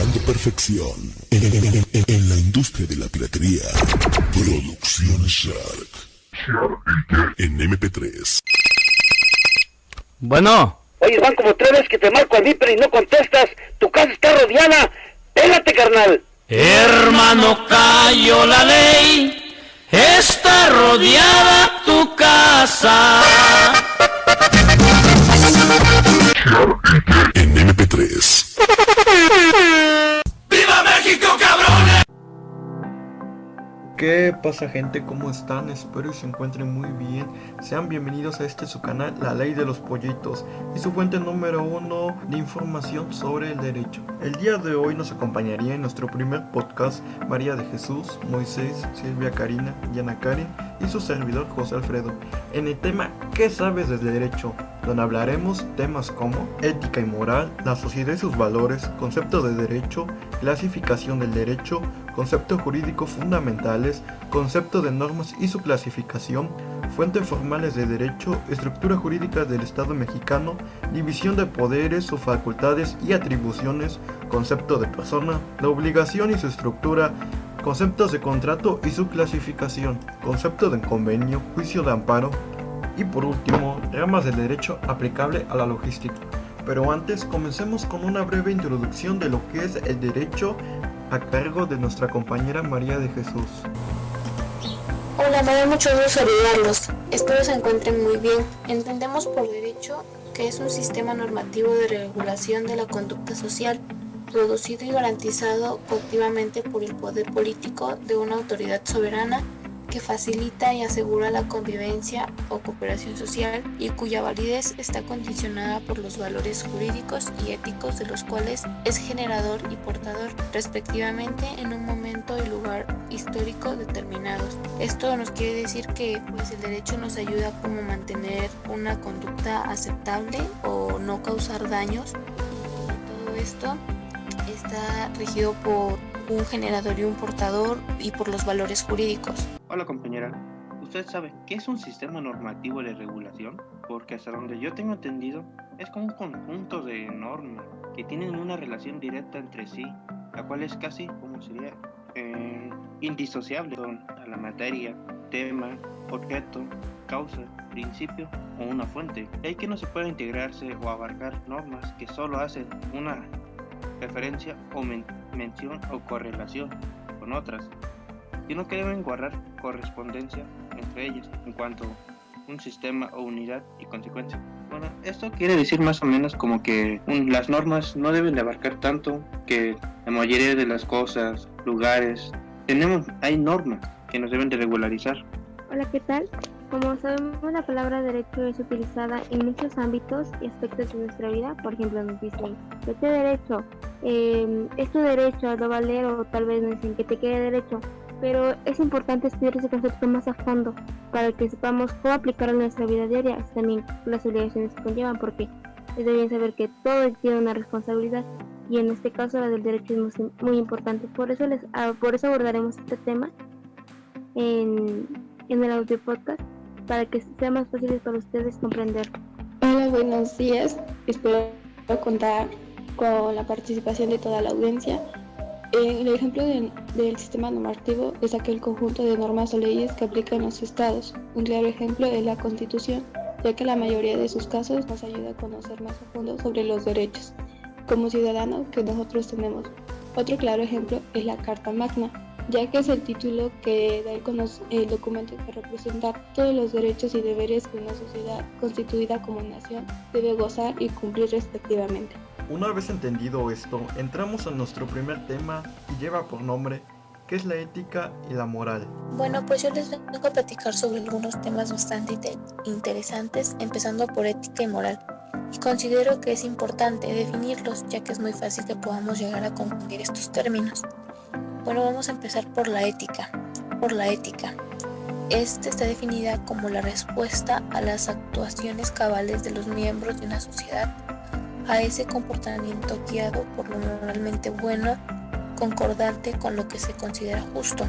logrando perfección en la industria de la piratería. Producciones Shark en MP3. Bueno. Oye, van como 3 veces que te marco al Viper y no contestas. Tu casa está rodeada. Pégate, carnal. Hermano, cayó la ley. Está rodeada tu casa. En MP3. ¡Viva México, cabrones! ¿Qué pasa, gente? ¿Cómo están? Espero que se encuentren muy bien. Sean bienvenidos a su canal, La Ley de los Pollitos, y su fuente número 1 de información sobre el derecho. El día de hoy nos acompañaría en nuestro primer podcast María de Jesús, Moisés, Silvia Karina, Yana Karen y su servidor José Alfredo, en el tema ¿Qué sabes del derecho?, donde hablaremos temas como ética y moral, la sociedad y sus valores, concepto de derecho, clasificación del derecho, conceptos jurídicos fundamentales, concepto de normas y su clasificación, fuentes formales de derecho, estructura jurídica del Estado mexicano, división de poderes, sus facultades y atribuciones, concepto de persona, la obligación y su estructura, conceptos de contrato y su clasificación, concepto de convenio, juicio de amparo y por último, ramas del derecho aplicable a la logística. Pero antes, comencemos con una breve introducción de lo que es el derecho a cargo de nuestra compañera María de Jesús. Hola, me da mucho gusto saludarlos. Espero se encuentren muy bien. Entendemos por derecho que es un sistema normativo de regulación de la conducta social, producido y garantizado coactivamente por el poder político de una autoridad soberana que facilita y asegura la convivencia o cooperación social y cuya validez está condicionada por los valores jurídicos y éticos de los cuales es generador y portador, respectivamente, en un momento y lugar histórico determinados. Esto nos quiere decir que el derecho nos ayuda como mantener una conducta aceptable o no causar daños, y todo esto está regido por un generador y un portador y por los valores jurídicos. Hola compañera, ¿usted sabe qué es un sistema normativo de regulación? Porque hasta donde yo tengo entendido es como un conjunto de normas que tienen una relación directa entre sí, la cual es casi como sería indisociable a la materia, tema, objeto, causa, principio o una fuente. De ahí que no se puede integrarse o abarcar normas que solo hacen una referencia o mención o correlación con otras, sino que deben guardar correspondencia entre ellas en cuanto a un sistema o unidad y consecuencia. Bueno, esto quiere decir más o menos como que las normas no deben de abarcar tanto, que la mayoría de las cosas, lugares, hay normas que nos deben de regularizar. Hola, ¿qué tal? Como sabemos, la palabra derecho es utilizada en muchos ámbitos y aspectos de nuestra vida. Por ejemplo, nos dicen, ¿qué derecho? Es tu derecho, lo valer, o tal vez nos dicen que te quede derecho. Pero es importante estudiar ese concepto más a fondo para que sepamos cómo aplicarlo en nuestra vida diaria, también las obligaciones que conllevan, porque es de bien saber que todo tiene una responsabilidad y en este caso la del derecho es muy importante. Por eso abordaremos este tema en el audio podcast para que sea más fácil para ustedes comprender. Hola, buenos días. Espero contar con la participación de toda la audiencia. El ejemplo del sistema normativo es aquel conjunto de normas o leyes que aplican los estados. Un claro ejemplo es la Constitución, ya que la mayoría de sus casos nos ayuda a conocer más a fondo sobre los derechos como ciudadanos que nosotros tenemos. Otro claro ejemplo es la Carta Magna, ya que es el título que da el documento que representa todos los derechos y deberes que una sociedad constituida como nación debe gozar y cumplir respectivamente. Una vez entendido esto, entramos a nuestro primer tema y lleva por nombre ¿qué es la ética y la moral? Bueno, pues yo les vengo a platicar sobre algunos temas bastante interesantes, empezando por ética y moral. Y considero que es importante definirlos, ya que es muy fácil que podamos llegar a confundir estos términos. Bueno, vamos a empezar por la ética. Esta está definida como la respuesta a las actuaciones cabales de los miembros de una sociedad a ese comportamiento guiado por lo moralmente bueno, concordante con lo que se considera justo.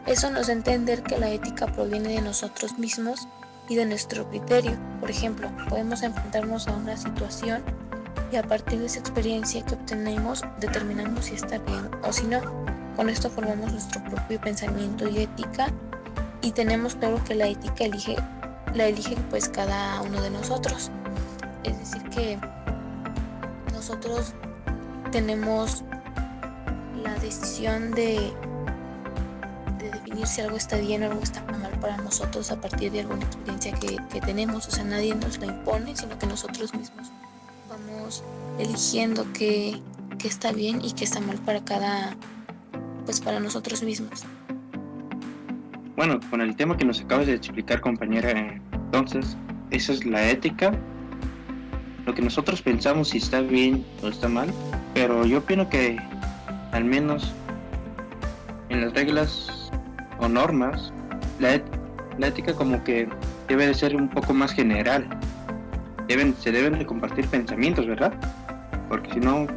Eso nos da a entender que la ética proviene de nosotros mismos y de nuestro criterio. Por ejemplo, podemos enfrentarnos a una situación y a partir de esa experiencia que obtenemos determinamos si está bien o si no. Con esto formamos nuestro propio pensamiento y ética, y tenemos claro que la ética la elige pues cada uno de nosotros. Es decir, que nosotros tenemos la decisión de definir si algo está bien o algo está mal para nosotros a partir de alguna experiencia que tenemos. O sea, nadie nos la impone, sino que nosotros mismos vamos eligiendo qué está bien y qué está mal para nosotros mismos. Bueno, con el tema que nos acabas de explicar, compañera, entonces, esa es la ética, lo que nosotros pensamos si está bien o está mal, pero yo opino que al menos en las reglas o normas, la ética como que debe de ser un poco más general. Se deben de compartir pensamientos, ¿verdad? Porque si no,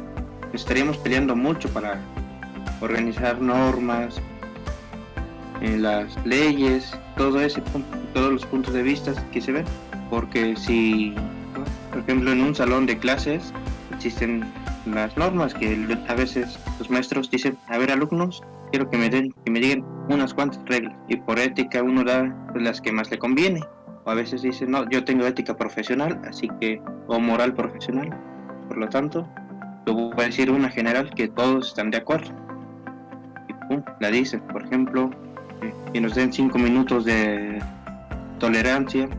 estaríamos peleando mucho para organizar normas, las leyes, todos los puntos de vista que se ven. Porque si, por ejemplo, en un salón de clases existen las normas que a veces los maestros dicen: a ver, alumnos, quiero que me digan unas cuantas reglas, y por ética uno da las que más le conviene. O a veces dicen: no, yo tengo ética profesional, así que, o moral profesional, por lo tanto yo voy a decir una general que todos están de acuerdo, y pum, la dicen. Por ejemplo, que nos den 5 minutos de tolerancia,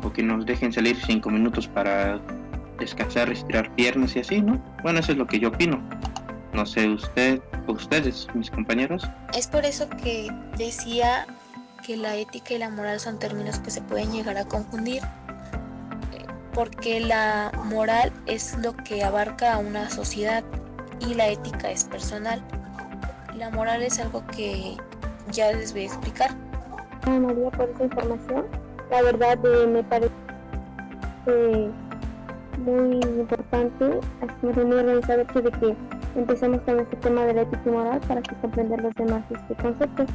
o que nos dejen salir 5 minutos para descansar, estirar piernas y así, ¿no? Bueno, eso es lo que yo opino. No sé ustedes, mis compañeros. Es por eso que decía que la ética y la moral son términos que se pueden llegar a confundir, porque la moral es lo que abarca a una sociedad y la ética es personal. La moral es algo que ya les voy a explicar. María, por esa información. La verdad me parece muy importante, así muy organizado, el hecho de que empecemos con este tema de la ética y moral para que comprender los demás conceptos.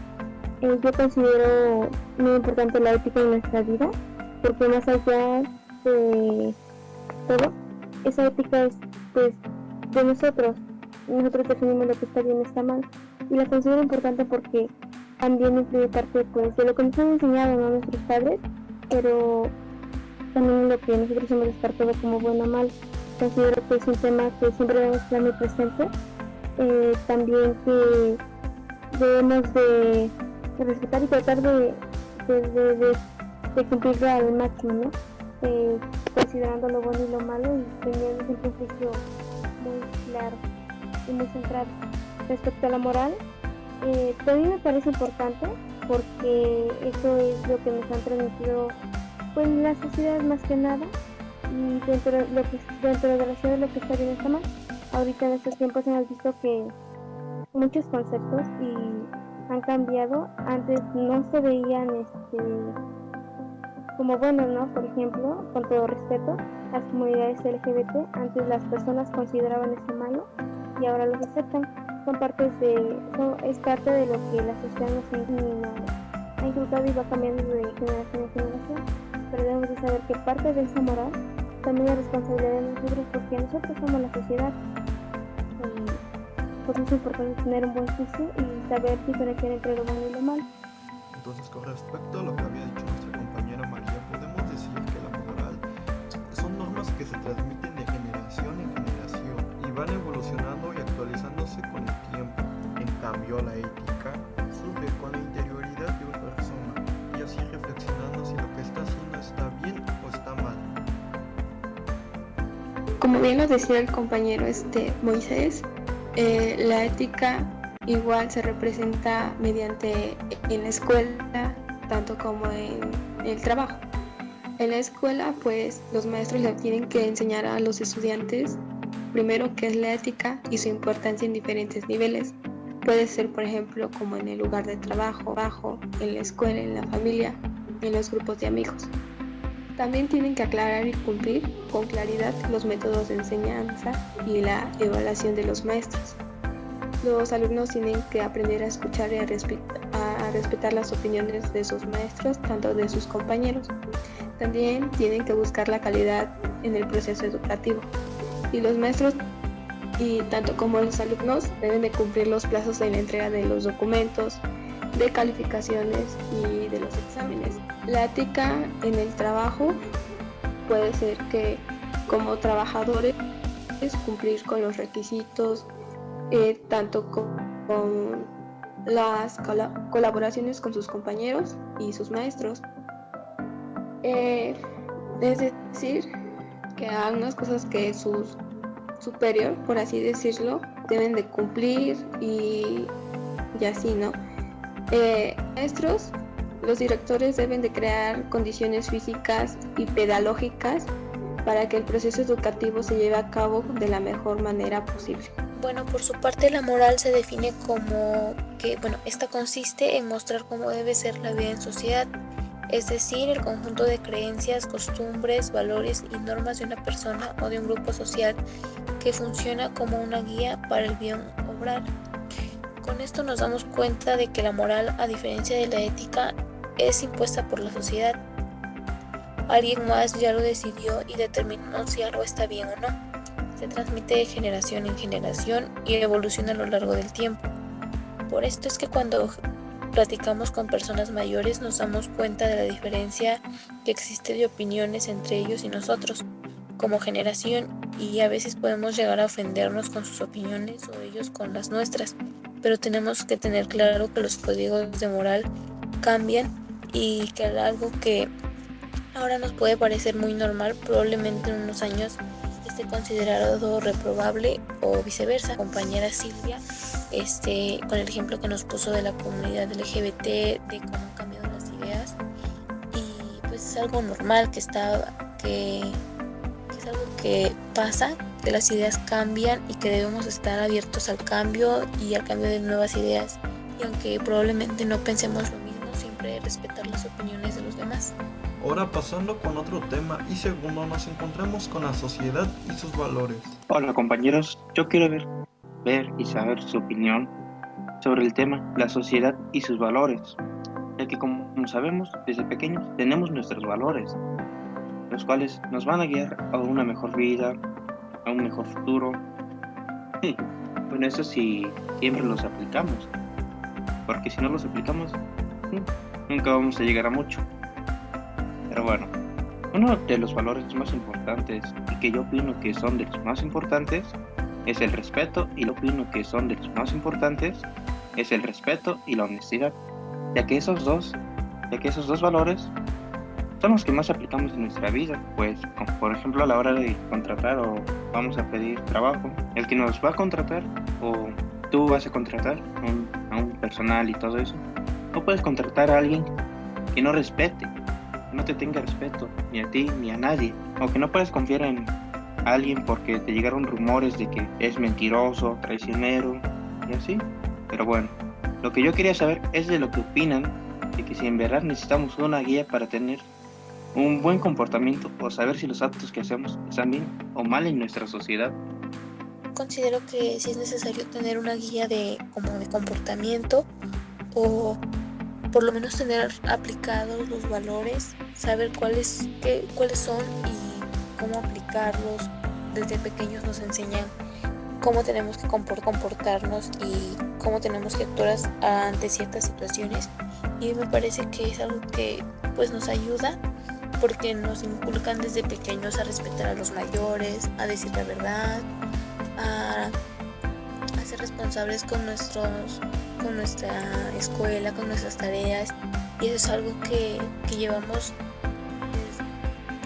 Yo considero muy importante la ética en nuestra vida, porque más allá de todo, esa ética es pues de nosotros definimos lo que está bien y está mal, y la considero importante porque también influye parte pues de lo que nos han enseñado, ¿no?, nuestros padres, pero también lo que nosotros hemos descartado como bueno o mal. Considero que es un tema que siempre debemos estar muy presente, también que debemos de respetar y tratar de cumplirlo al máximo, ¿no? Considerando lo bueno y lo malo y teniendo siempre un juicio muy claro y muy centrado. Respecto a la moral, también me parece importante porque eso es lo que nos han transmitido pues la sociedad más que nada, y dentro de la sociedad lo que está bien y está mal. Ahorita en estos tiempos hemos visto que muchos conceptos han cambiado. Antes no se veían como buenos, ¿no? Por ejemplo, con todo respeto, las comunidades LGBT, antes las personas consideraban eso malo y ahora los aceptan. Es parte de lo que la sociedad nos ha inculcado y va cambiando de generación en generación. Pero debemos de saber que parte de esa moral también es responsabilidad de nosotros, porque nosotros somos la sociedad. Por eso es importante tener un buen juicio y saber diferenciar entre lo bueno y lo malo. Entonces, con respecto a lo que había dicho nuestra compañera María, podemos decir que la moral son normas que se transmiten de generación en generación y van evolucionando y actualizándose con el tiempo. En cambio, la ética surge con la interioridad de una persona, y así reflexionando si lo que está haciendo está bien o está mal. Como bien lo decía el compañero Moisés, la ética igual se representa mediante en la escuela, tanto como en el trabajo. En la escuela, pues los maestros le tienen que enseñar a los estudiantes primero qué es la ética y su importancia en diferentes niveles. Puede ser, por ejemplo, como en el lugar de trabajo, en la escuela, en la familia, en los grupos de amigos. También tienen que aclarar y cumplir con claridad los métodos de enseñanza y la evaluación de los maestros. Los alumnos tienen que aprender a escuchar y a respetar las opiniones de sus maestros, tanto de sus compañeros. También tienen que buscar la calidad en el proceso educativo. y los maestros y tanto como los alumnos deben de cumplir los plazos de la entrega de los documentos, de calificaciones y de los exámenes. La ética en el trabajo puede ser que como trabajadores cumplir con los requisitos, tanto con las colaboraciones con sus compañeros y sus maestros. Es decir, que hagan unas cosas que su superior, por así decirlo, deben de cumplir y así, ¿no? Maestros, los directores deben de crear condiciones físicas y pedagógicas para que el proceso educativo se lleve a cabo de la mejor manera posible. Bueno, por su parte la moral se define como que, esta consiste en mostrar cómo debe ser la vida en sociedad, es decir, el conjunto de creencias, costumbres, valores y normas de una persona o de un grupo social que funciona como una guía para el bien obrar. Con esto nos damos cuenta de que la moral, a diferencia de la ética, es impuesta por la sociedad. Alguien más ya lo decidió y determinó si algo está bien o no. Se transmite de generación en generación y evoluciona a lo largo del tiempo. Por esto es que cuando platicamos con personas mayores nos damos cuenta de la diferencia que existe de opiniones entre ellos y nosotros como generación, y a veces podemos llegar a ofendernos con sus opiniones o ellos con las nuestras, pero tenemos que tener claro que los códigos de moral cambian y que algo que ahora nos puede parecer muy normal probablemente en unos años esté considerado reprobable o viceversa. Compañera Silvia, con el ejemplo que nos puso de la comunidad LGBT, de cómo han cambiado las ideas, y pues es algo normal que es algo que pasa, que las ideas cambian y que debemos estar abiertos al cambio y al cambio de nuevas ideas, y aunque probablemente no pensemos lo mismo, siempre respetar las opiniones de los demás. Ahora pasando con otro tema y segundo, nos encontramos con la sociedad y sus valores. Hola compañeros, yo quiero ver y saber su opinión sobre el tema, la sociedad y sus valores, ya que como sabemos, desde pequeños tenemos nuestros valores, los cuales nos van a guiar a una mejor vida, a un mejor futuro. Bueno, eso sí, siempre los aplicamos, porque si no los aplicamos, nunca vamos a llegar a mucho. Pero bueno, uno de los valores más importantes y que yo opino que son de los más importantes es el respeto, y lo opino que son de los más importantes es el respeto y la honestidad, ya que esos dos valores son los que más aplicamos en nuestra vida, pues como por ejemplo a la hora de contratar o vamos a pedir trabajo, el que nos va a contratar o tú vas a contratar a un personal y todo eso, no puedes contratar a alguien que no respete, que no te tenga respeto ni a ti ni a nadie, o que no puedes confiar en alguien porque te llegaron rumores de que es mentiroso, traicionero y así. Pero bueno, lo que yo quería saber es de lo que opinan de que si en verdad necesitamos una guía para tener un buen comportamiento o saber si los actos que hacemos están bien o mal en nuestra sociedad. Considero que sí es necesario tener una guía de comportamiento, o por lo menos tener aplicados los valores, saber cuáles son y cómo aplicarlos. Desde pequeños nos enseñan cómo tenemos que comportarnos y cómo tenemos que actuar ante ciertas situaciones, y me parece que es algo que pues nos ayuda porque nos inculcan desde pequeños a respetar a los mayores, a decir la verdad, a ser responsables con nuestra escuela, con nuestras tareas, y eso es algo que llevamos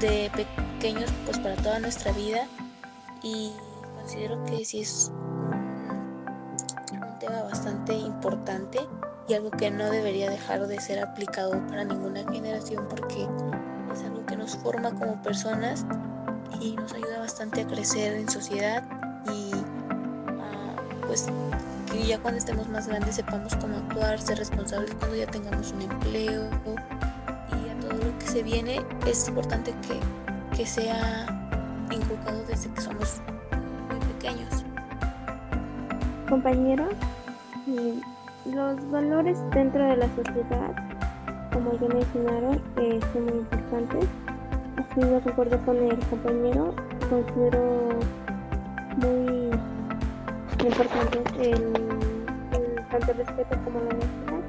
desde pequeños pues para toda nuestra vida, y considero que sí es un tema bastante importante y algo que no debería dejar de ser aplicado para ninguna generación, porque es algo que nos forma como personas y nos ayuda bastante a crecer en sociedad, y pues que ya cuando estemos más grandes sepamos cómo actuar, ser responsables cuando ya tengamos un empleo, y a todo lo que se viene es importante que sea inculcado desde que somos muy pequeños. Compañeros, los valores dentro de la sociedad, como ya mencionaron, son muy importantes. Así de acuerdo con el compañero, considero muy importantes, tanto el respeto como la honestidad.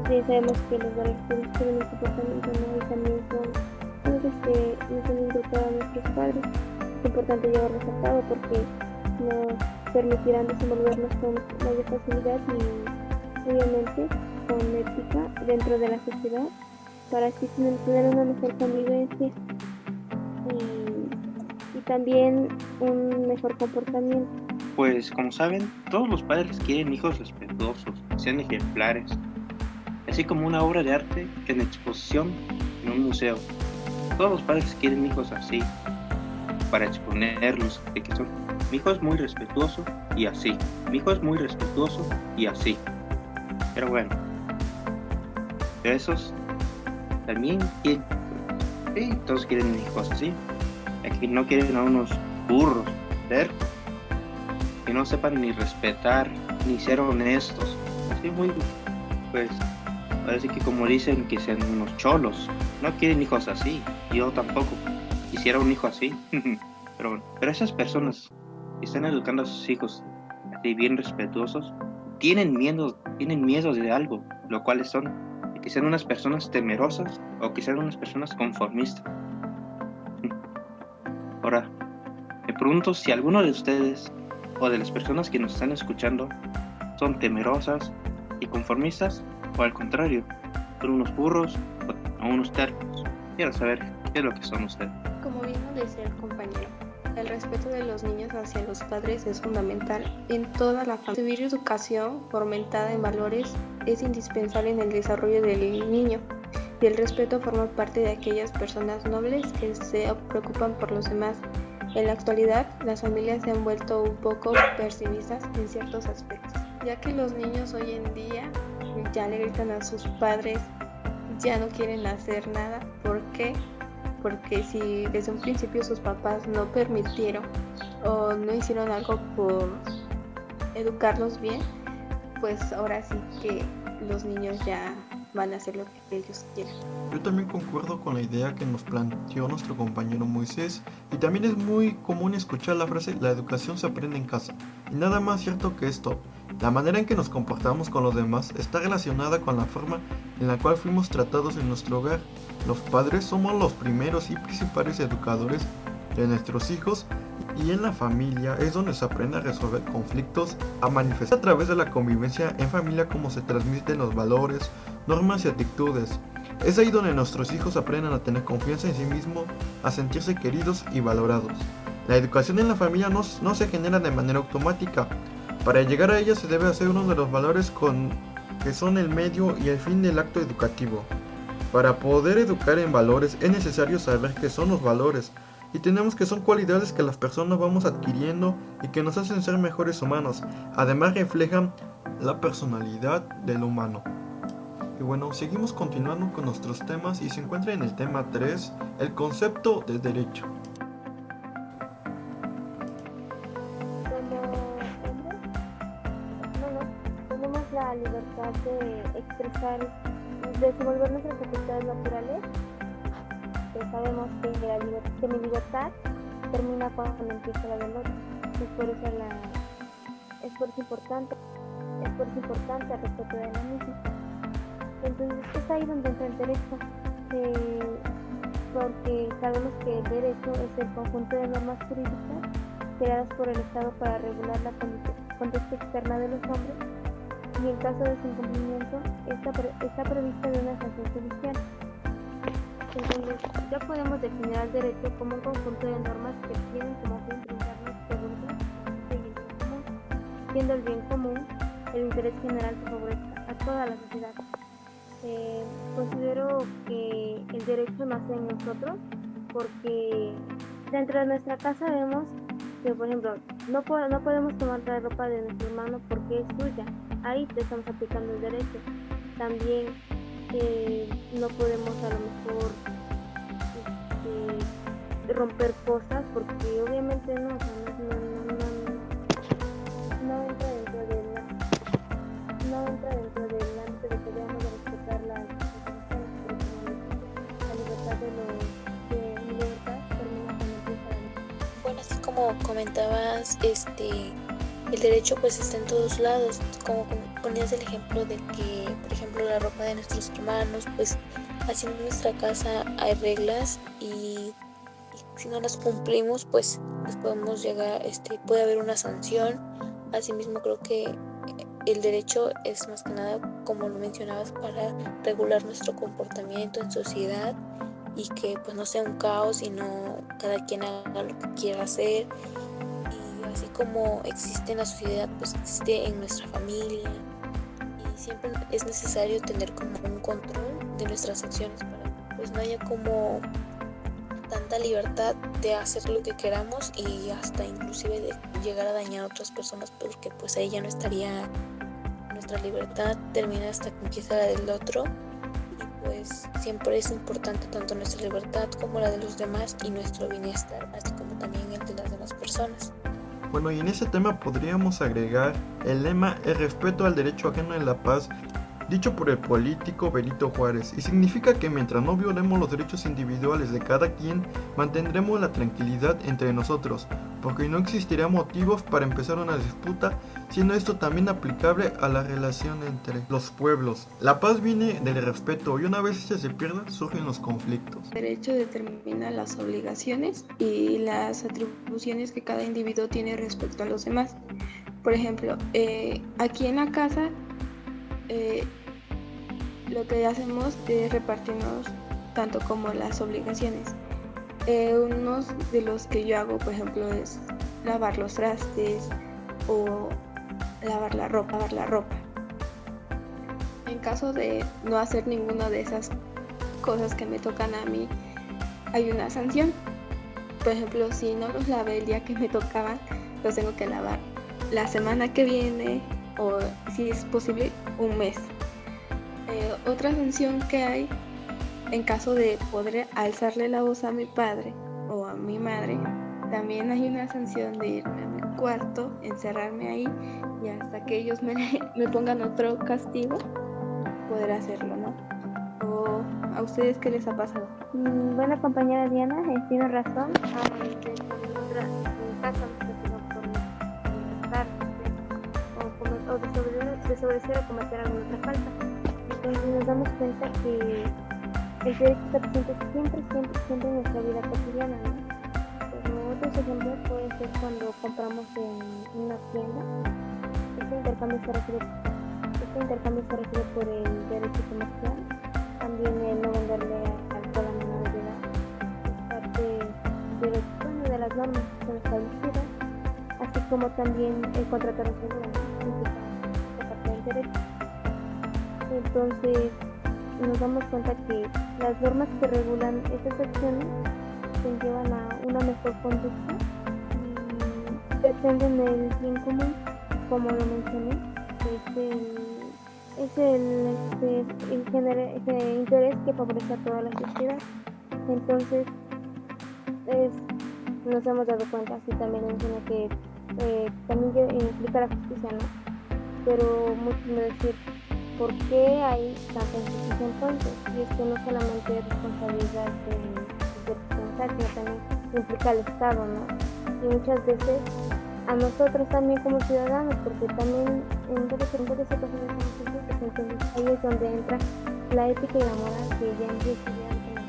Sí, sabemos que los valores civiles tienen un comportamiento, ¿no? Y también son cosas que nos han inculcado a nuestros padres. Es importante llevarlos a cabo porque nos permitirán desenvolvernos con mayor facilidad y obviamente con ética dentro de la sociedad para así tener una mejor convivencia y también un mejor comportamiento. Pues como saben, todos los padres quieren hijos respetuosos, que sean ejemplares, así como una obra de arte en exposición en un museo. Todos los padres quieren hijos así, para exponerlos, de que son, mi hijo es muy respetuoso y así, mi hijo es muy respetuoso y así. Pero bueno, de esos también quieren, sí, todos quieren hijos así. Aquí no quieren a unos burros, tercos, que no sepan ni respetar, ni ser honestos. Así muy, pues, parece que como dicen que sean unos cholos, no quieren hijos así. Yo tampoco quisiera un hijo así. pero esas personas que están educando a sus hijos así bien respetuosos, tienen miedo de algo, lo cual son que sean unas personas temerosas o que sean unas personas conformistas. Ahora, me pregunto si alguno de ustedes o de las personas que nos están escuchando son temerosas y conformistas o al contrario, son unos burros o unos tercos. Quiero saber qué es lo que son ustedes. Como bien lo decía el compañero, el respeto de los niños hacia los padres es fundamental en toda la familia. Recibir educación fomentada en valores es indispensable en el desarrollo del niño y el respeto forma parte de aquellas personas nobles que se preocupan por los demás. En la actualidad, las familias se han vuelto un poco permisivas en ciertos aspectos, ya que los niños hoy en día ya le gritan a sus padres, ya no quieren hacer nada. ¿Por qué? Porque si desde un principio sus papás no permitieron o no hicieron algo por educarlos bien, pues ahora sí que los niños ya van a hacer lo que ellos quieran. Yo también concuerdo con la idea que nos planteó nuestro compañero Moisés, y también es muy común escuchar la frase la educación se aprende en casa. Y nada más cierto que esto, la manera en que nos comportamos con los demás está relacionada con la forma en la cual fuimos tratados en nuestro hogar. Los padres somos los primeros y principales educadores de nuestros hijos, y en la familia es donde se aprende a resolver conflictos, a manifestar a través de la convivencia en familia cómo se transmiten los valores, normas y actitudes. Es ahí donde nuestros hijos aprenden a tener confianza en sí mismos, a sentirse queridos y valorados. La educación en la familia no se genera de manera automática. Para llegar a ella se debe hacer uno de los valores que son el medio y el fin del acto educativo. Para poder educar en valores es necesario saber qué son los valores, y tenemos que son cualidades que las personas vamos adquiriendo y que nos hacen ser mejores humanos. Además reflejan la personalidad del humano. Y bueno, seguimos continuando con nuestros temas y se encuentra en el tema 3, el concepto de derecho. Tenemos la libertad de expresar, de desenvolver nuestras facultades naturales. Sabemos que mi libertad termina cuando empieza la del otro. Es por eso importante el respeto de la misma. Entonces es ahí donde entra el derecho, porque sabemos que el derecho es el conjunto de normas jurídicas creadas por el Estado para regular la conducta externa de los hombres, y en caso de su incumplimiento está prevista de una sanción judicial. Entonces ya podemos definir al derecho como un conjunto de normas que tienen como fin brindarnos seguridad y el bien común, siendo el bien común el interés general que favorezca a toda la sociedad. Considero que el derecho nace en nosotros porque dentro de nuestra casa vemos que, por ejemplo, no podemos tomar la ropa de nuestro hermano porque es suya. Ahí te estamos aplicando el derecho. También no podemos a lo mejor romper cosas porque obviamente no entra dentro del ámbito de que debemos de respetar la libertad de mi libertad termina con el. Bueno, así como como comentabas, el derecho pues está en todos lados, como ponías el ejemplo de que, por ejemplo, la ropa de nuestros hermanos, pues así en nuestra casa hay reglas y si no las cumplimos, pues podemos llegar, puede haber una sanción. Asimismo, creo que el derecho es más que nada, como lo mencionabas, para regular nuestro comportamiento en sociedad y que pues no sea un caos, sino cada quien haga lo que quiera hacer. Y así como existe en la sociedad, pues existe en nuestra familia, y siempre es necesario tener como un control de nuestras acciones para que pues no haya como tanta libertad de hacer lo que queramos y hasta inclusive de llegar a dañar a otras personas, porque pues ahí ya no estaría nuestra libertad, termina hasta conquista la del otro. Y pues siempre es importante tanto nuestra libertad como la de los demás y nuestro bienestar, así como también el de las demás personas. Bueno, y en ese tema podríamos agregar el lema "el respeto al derecho ajeno en la paz", dicho por el político Benito Juárez, y significa que mientras no violemos los derechos individuales de cada quien, mantendremos la tranquilidad entre nosotros, porque no existirá motivos para empezar una disputa, siendo esto también aplicable a la relación entre los pueblos. La paz viene del respeto, y una vez este se pierda, surgen los conflictos. El derecho determina las obligaciones y las atribuciones que cada individuo tiene respecto a los demás. Por ejemplo, aquí en la casa, lo que hacemos es repartirnos tanto como las obligaciones. Unos de los que yo hago, por ejemplo, es lavar los trastes o lavar la ropa. En caso de no hacer ninguna de esas cosas que me tocan a mí, hay una sanción. Por ejemplo, si no los lavé el día que me tocaban, los tengo que lavar la semana que viene o, si es posible, un mes. Otra sanción que hay, en caso de poder alzarle la voz a mi padre o a mi madre, también hay una sanción de irme a mi cuarto, encerrarme ahí y hasta que ellos me pongan otro castigo, poder hacerlo, ¿no? ¿O a ustedes qué les ha pasado? Bueno, compañera Diana, tiene razón. En caso o desobedecer o cometer alguna otra falta. Entonces nos damos cuenta que el derecho está presente siempre en nuestra vida cotidiana, ¿no? Pero otros ejemplos pueden ser cuando compramos en una tienda. Este intercambio se refiere por el derecho comercial. También el no venderle alcohol a menores de edad es parte de las normas que son establecidas, así como también el contrato de seguro, ¿no? Es parte del derecho. Entonces nos damos cuenta que las normas que regulan estas acciones llevan a una mejor conducta y pretenden el bien común, como lo mencioné, es el interés que favorece a toda la sociedad. Entonces nos hemos dado cuenta, así también menciona que también implica la justicia, ¿no? Pero muchos me decir, ¿por qué hay tanta injusticia entonces? Y es que no solamente es responsabilidad del representar, sino también implica al Estado, ¿no? Y muchas veces a nosotros también como ciudadanos, porque también en muchas ocasiones somos injustos, entonces ahí es donde entra la ética y la moral que ya estudiaron en la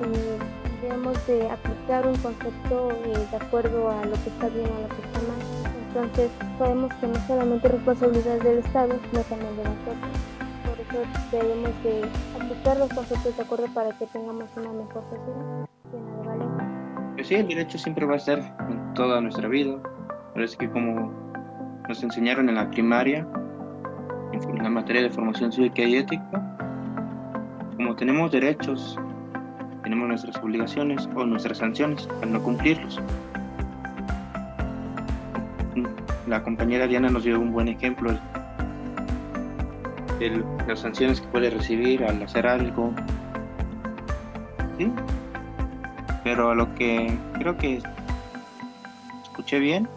teoría. Debemos de aplicar un concepto de acuerdo a lo que está bien o a lo que está mal. Entonces sabemos que no solamente es responsabilidad del Estado, sino también de nosotros. Por eso debemos de aplicar los conceptos de acuerdo para que tengamos una mejor sociedad llena de valor. Pues sí, el derecho siempre va a estar en toda nuestra vida. Pero es que como nos enseñaron en la primaria, en la materia de formación cívica y ética, como tenemos derechos, tenemos nuestras obligaciones o nuestras sanciones al no cumplirlos. La compañera Diana nos dio un buen ejemplo de las sanciones que puede recibir al hacer algo, ¿sí? Pero a lo que creo que escuché bien,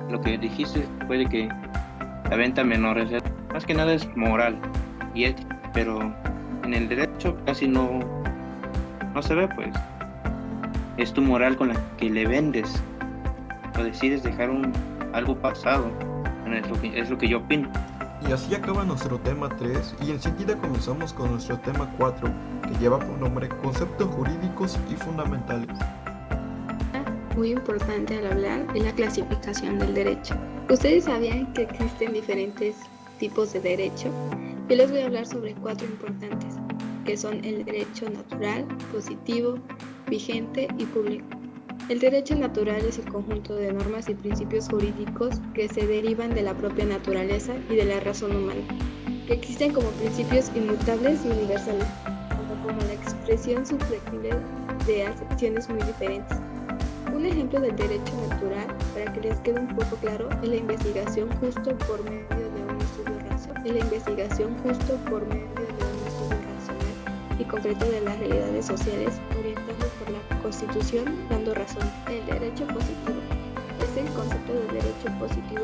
lo que dijiste fue de que la venta a menores, más que nada es moral y ética, pero en el derecho casi no se ve, pues es tu moral con la que le vendes o decides dejar algo pasado. Es lo que yo opino. Y así acaba nuestro tema 3 y enseguida comenzamos con nuestro tema 4, que lleva por nombre Conceptos Jurídicos y Fundamentales. Muy importante al hablar es la clasificación del derecho. ¿Ustedes sabían que existen diferentes tipos de derecho? Yo les voy a hablar sobre 4 importantes, que son el derecho natural, positivo, vigente y público. El derecho natural es el conjunto de normas y principios jurídicos que se derivan de la propia naturaleza y de la razón humana, que existen como principios inmutables y universales, como la expresión susceptible de acepciones muy diferentes. Un ejemplo del derecho natural, para que les quede un poco claro, es la investigación justo por medio de un estudio racional. Y concreto de las realidades sociales, orientado por la Constitución, dando razón. El derecho positivo es el concepto del derecho positivo,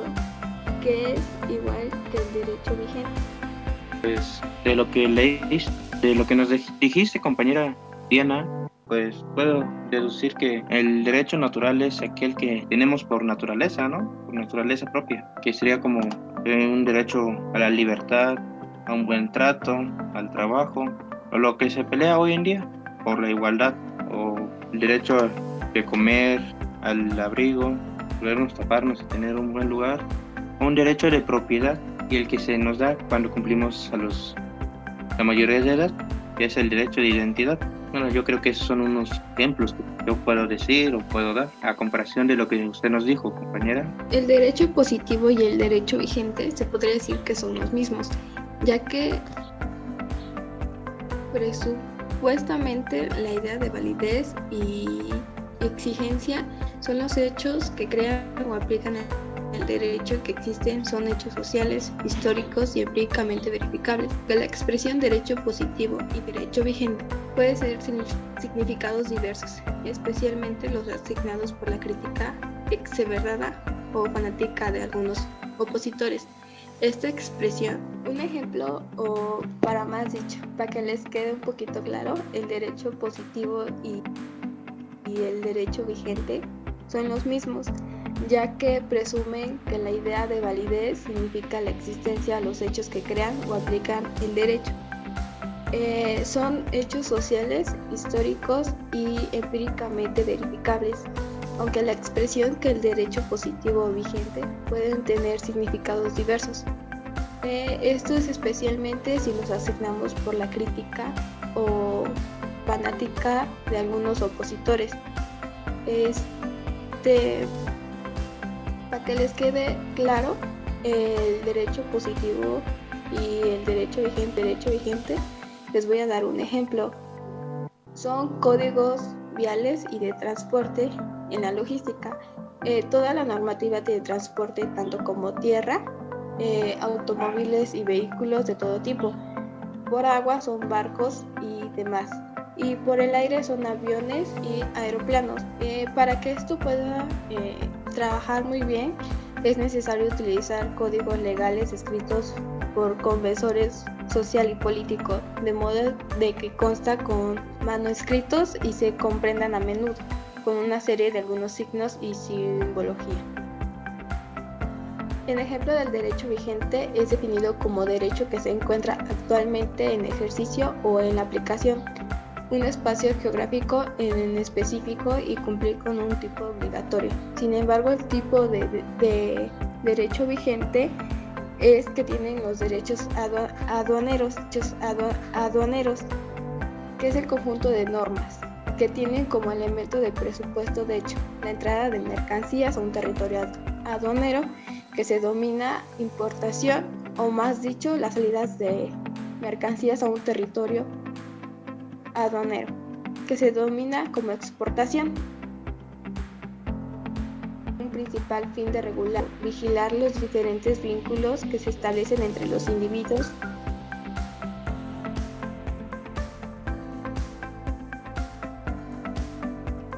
que es igual que el derecho vigente. Pues de lo que nos dijiste, compañera Diana, pues puedo deducir que el derecho natural es aquel que tenemos por naturaleza, ¿no? Por naturaleza propia, que sería como un derecho a la libertad, a un buen trato, al trabajo, o lo que se pelea hoy en día por la igualdad, o el derecho de comer, al abrigo, podernos taparnos y tener un buen lugar, o un derecho de propiedad, y el que se nos da cuando cumplimos la mayoría de edad, que es el derecho de identidad. Bueno, yo creo que esos son unos ejemplos que yo puedo decir o puedo dar a comparación de lo que usted nos dijo, compañera. El derecho positivo y el derecho vigente se podría decir que son los mismos, ya que presupuestamente la idea de validez y exigencia son los hechos que crean o aplican el derecho que existen, son hechos sociales, históricos y empíricamente verificables. Que la expresión derecho positivo y derecho vigente puede ser significados diversos, especialmente los asignados por la crítica exagerada o fanática de algunos opositores. Esta expresión, un ejemplo o para más dicho, para que les quede un poquito claro, el derecho positivo y el derecho vigente son los mismos, ya que presumen que la idea de validez significa la existencia de los hechos que crean o aplican el derecho. Son hechos sociales, históricos y empíricamente verificables, aunque la expresión que el derecho positivo o vigente pueden tener significados diversos. Esto es especialmente si los asignamos por la crítica o fanática de algunos opositores. Para que les quede claro, el derecho positivo y el derecho vigente, les voy a dar un ejemplo. Son códigos viales y de transporte en la logística. Toda la normativa de transporte, tanto como tierra, automóviles y vehículos de todo tipo. Por agua son barcos y demás. Y por el aire son aviones y aeroplanos. Para que esto pueda trabajar muy bien, es necesario utilizar códigos legales escritos por conversores social y político, de modo de que consta con manuscritos y se comprendan a menudo, con una serie de algunos signos y simbología. El ejemplo del derecho vigente es definido como derecho que se encuentra actualmente en ejercicio o en aplicación, un espacio geográfico en específico y cumplir con un tipo obligatorio. Sin embargo, el tipo de derecho vigente es que tienen los derechos aduaneros, que es el conjunto de normas que tienen como elemento de presupuesto de hecho la entrada de mercancías a un territorio aduanero, que se denomina importación, o más dicho, las salidas de mercancías a un territorio aduanero, que se denomina como exportación. Un principal fin de vigilar los diferentes vínculos que se establecen entre los individuos.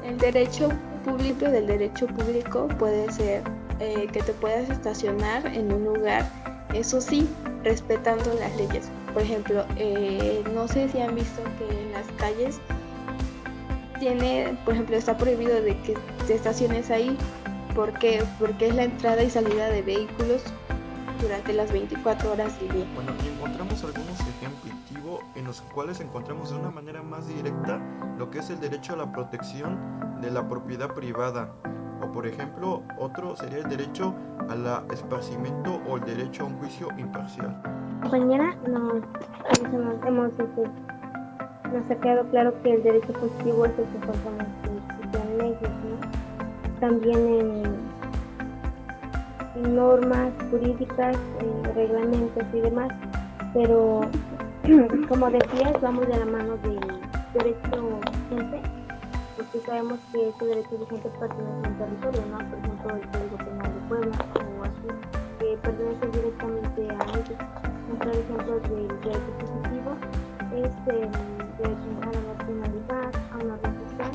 El derecho público del derecho público puede ser que te puedas estacionar en un lugar, eso sí, respetando las leyes. Por ejemplo, no sé si han visto que en las calles por ejemplo, está prohibido de que te estaciones ahí, ¿Por qué? Porque es la entrada y salida de vehículos durante las 24 horas del día. Bueno, y encontramos algunos ejemplos en los cuales encontramos de una manera más directa lo que es el derecho a la protección de la propiedad privada. O por ejemplo, otro sería el derecho al esparcimiento o el derecho a un juicio imparcial. Compañera, nos ha quedado claro que el derecho positivo es el que encontramos en leyes, ¿no? También en normas jurídicas, reglamentos y demás, pero como decías, vamos de la mano del derecho vigente, porque sabemos que ese derecho vigente pertenece a un territorio, ¿no? Por ejemplo, el Código Penal de Puebla o así, que pertenece directamente a ellos. Otro ejemplo del derecho positivo es el derecho a la nacionalidad, a una organización,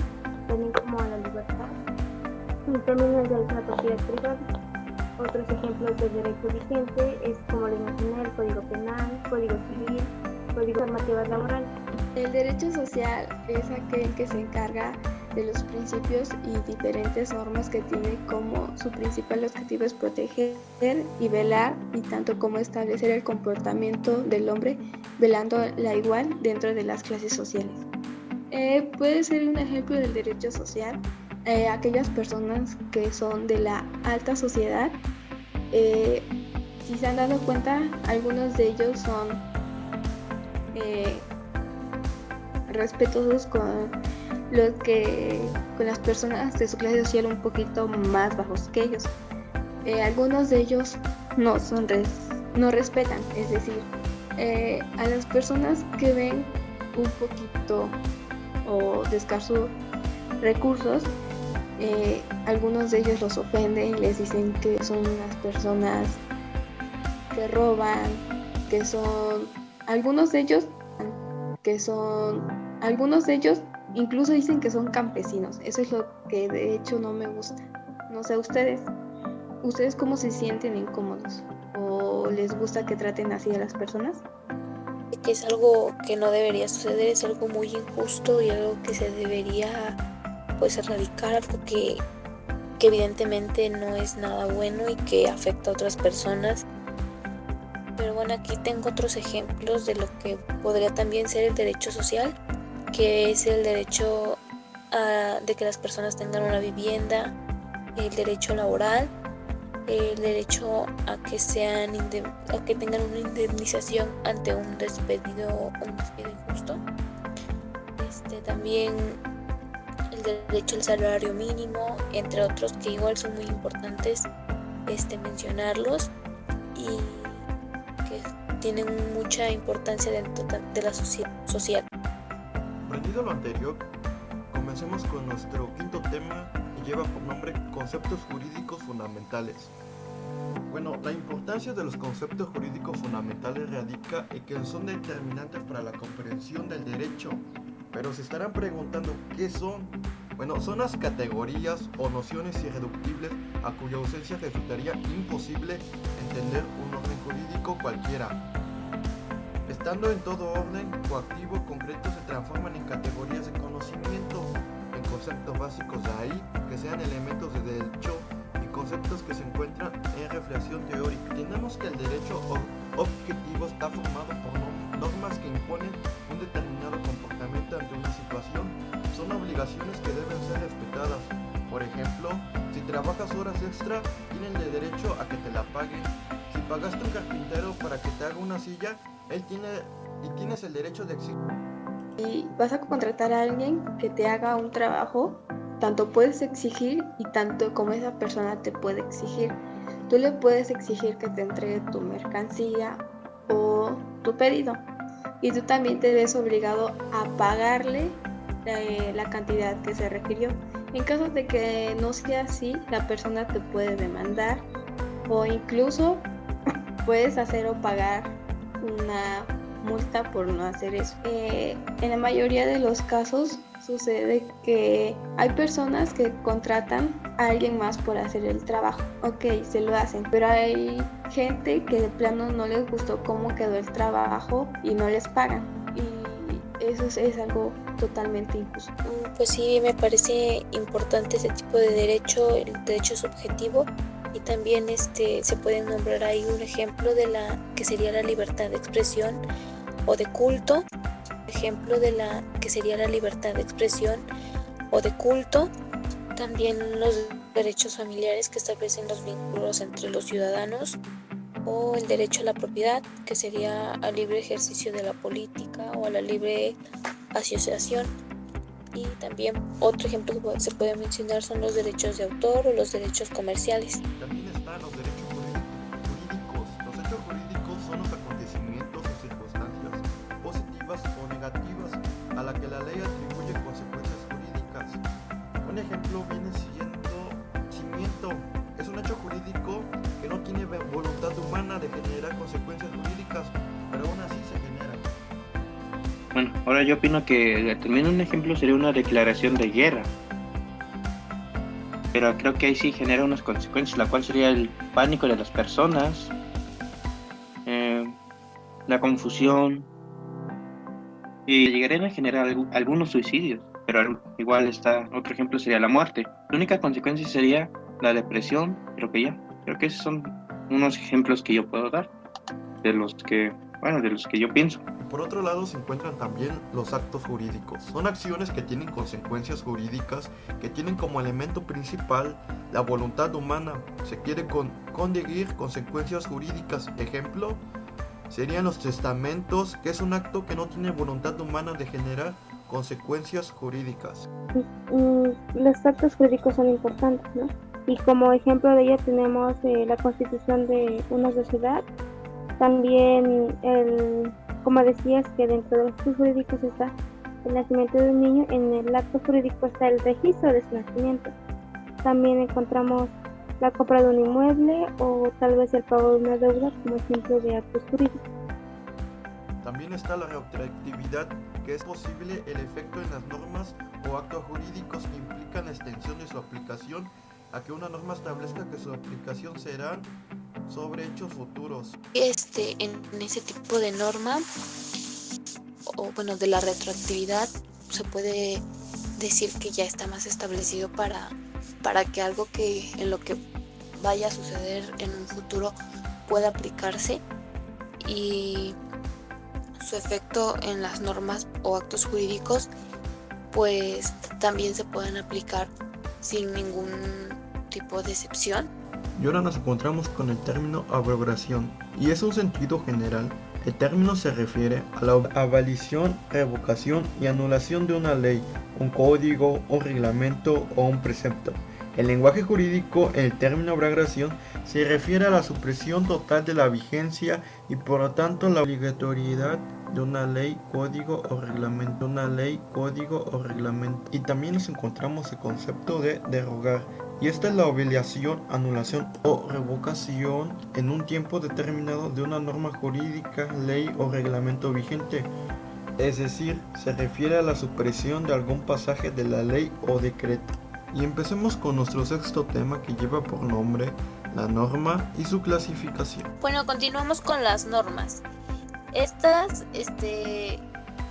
también como a la libertad, y también el derecho a la propiedad privada. Otros ejemplos del derecho vigente es, como les mencioné, el Código Penal, Código Civil, Código Normativa Laboral. El derecho social es aquel que se encarga de los principios y diferentes normas que tiene como su principal objetivo es proteger y velar, y tanto como establecer el comportamiento del hombre, velando la igual dentro de las clases sociales. Puede ser un ejemplo del derecho social aquellas personas que son de la alta sociedad. Si se han dado cuenta, algunos de ellos son respetuosos con las personas de su clase social un poquito más bajos que ellos. Algunos de ellos no respetan, es decir, a las personas que ven un poquito o de escasos recursos, algunos de ellos los ofenden y les dicen que son unas personas que roban, algunos de ellos incluso dicen que son campesinos. Eso es lo que de hecho no me gusta. No sé, ¿ustedes cómo se sienten incómodos? ¿O les gusta que traten así a las personas? Que es algo que no debería suceder, es algo muy injusto y algo que se debería pues erradicar, algo que evidentemente no es nada bueno y que afecta a otras personas. Pero bueno, aquí tengo otros ejemplos de lo que podría también ser el derecho social, que es el derecho de que las personas tengan una vivienda, el derecho laboral, el derecho a que tengan una indemnización ante un despido injusto. También el derecho al salario mínimo, entre otros que igual son muy importantes mencionarlos y que tienen mucha importancia dentro de la sociedad social. Aprendido lo anterior, comencemos con nuestro quinto tema, que lleva por nombre conceptos jurídicos fundamentales. Bueno, la importancia de los conceptos jurídicos fundamentales radica en que son determinantes para la comprensión del derecho. Pero se estarán preguntando, ¿qué son? Bueno, son las categorías o nociones irreductibles a cuya ausencia resultaría imposible entender un orden jurídico cualquiera. Estando en todo orden coactivo concreto, se transforman en categorías de conocimiento, en conceptos básicos, de ahí que sean elementos de derecho y conceptos que se encuentran en reflexión teórica. Tenemos que el derecho objetivo está formado por normas que imponen un determinado comportamiento ante una situación. Son obligaciones que deben ser respetadas. Por ejemplo, si trabajas horas extra, tienen el derecho a que te la paguen. Si pagaste a un carpintero para que te haga una silla, tienes el derecho de exigir. Si vas a contratar a alguien que te haga un trabajo, tanto puedes exigir y tanto como esa persona te puede exigir. Tú le puedes exigir que te entregue tu mercancía o tu pedido, y tú también te ves obligado a pagarle la cantidad que se requirió. En caso de que no sea así, la persona te puede demandar o incluso puedes hacer o pagar una multa por no hacer eso. En la mayoría de los casos sucede que hay personas que contratan a alguien más por hacer el trabajo. Ok, se lo hacen, pero hay gente que de plano no les gustó cómo quedó el trabajo y no les pagan. Y eso es algo totalmente injusto. Pues sí, me parece importante ese tipo de derecho, el derecho subjetivo, y también se puede nombrar ahí un ejemplo de la que sería la libertad de expresión o de culto, ejemplo de la que sería la libertad de expresión o de culto, también los derechos familiares que establecen los vínculos entre los ciudadanos, o el derecho a la propiedad, que sería al libre ejercicio de la política o a la libre asociación. Y también otro ejemplo que se puede mencionar son los derechos de autor o los derechos comerciales. También están los derechos jurídicos. Los hechos jurídicos son los acontecimientos o circunstancias positivas o negativas a la que la ley atribuye consecuencias jurídicas. Un ejemplo viene siendo cimiento. Es un hecho jurídico que no tiene voluntad humana de generar consecuencias jurídicas, pero aún así se generan. Bueno, ahora yo opino que también un ejemplo sería una declaración de guerra. Pero creo que ahí sí genera unas consecuencias, la cual sería el pánico de las personas, la confusión, y llegarían a generar algunos suicidios. Pero igual otro ejemplo sería la muerte. La única consecuencia sería la depresión, creo que esos son unos ejemplos que yo puedo dar de los que yo pienso. Por otro lado se encuentran también los actos jurídicos. Son acciones que tienen consecuencias jurídicas, que tienen como elemento principal la voluntad humana. Se quiere conseguir consecuencias jurídicas. Ejemplo serían los testamentos, que es un acto que no tiene voluntad humana de generar consecuencias jurídicas. Los actos jurídicos son importantes, ¿no? Y como ejemplo de ello tenemos la constitución de una sociedad. También, como decías, que dentro de los actos jurídicos está el nacimiento de un niño. En el acto jurídico está el registro de su nacimiento. También encontramos la compra de un inmueble o tal vez el pago de una deuda como ejemplo de actos jurídicos. También está la retroactividad, que es posible el efecto en las normas o actos jurídicos que implican la extensión de su aplicación a que una norma establezca que su aplicación será sobre hechos futuros. En ese tipo de norma, o bueno, de la retroactividad, se puede decir que ya está más establecido para que algo que en lo que vaya a suceder en un futuro pueda aplicarse, y su efecto en las normas o actos jurídicos pues también se pueden aplicar sin ningún tipo de excepción. Y ahora nos encontramos con el término abrogación, y es un sentido general. El término se refiere a la abolición, revocación y anulación de una ley, un código, un reglamento o un precepto. En lenguaje jurídico, el término abrogación se refiere a la supresión total de la vigencia y por lo tanto la obligatoriedad de una ley, código o reglamento. Y también nos encontramos el concepto de derogar. Y esta es la obligación, anulación o revocación en un tiempo determinado de una norma jurídica, ley o reglamento vigente. Es decir, se refiere a la supresión de algún pasaje de la ley o decreto. Y empecemos con nuestro sexto tema, que lleva por nombre la norma y su clasificación. Bueno, continuamos con las normas. Estas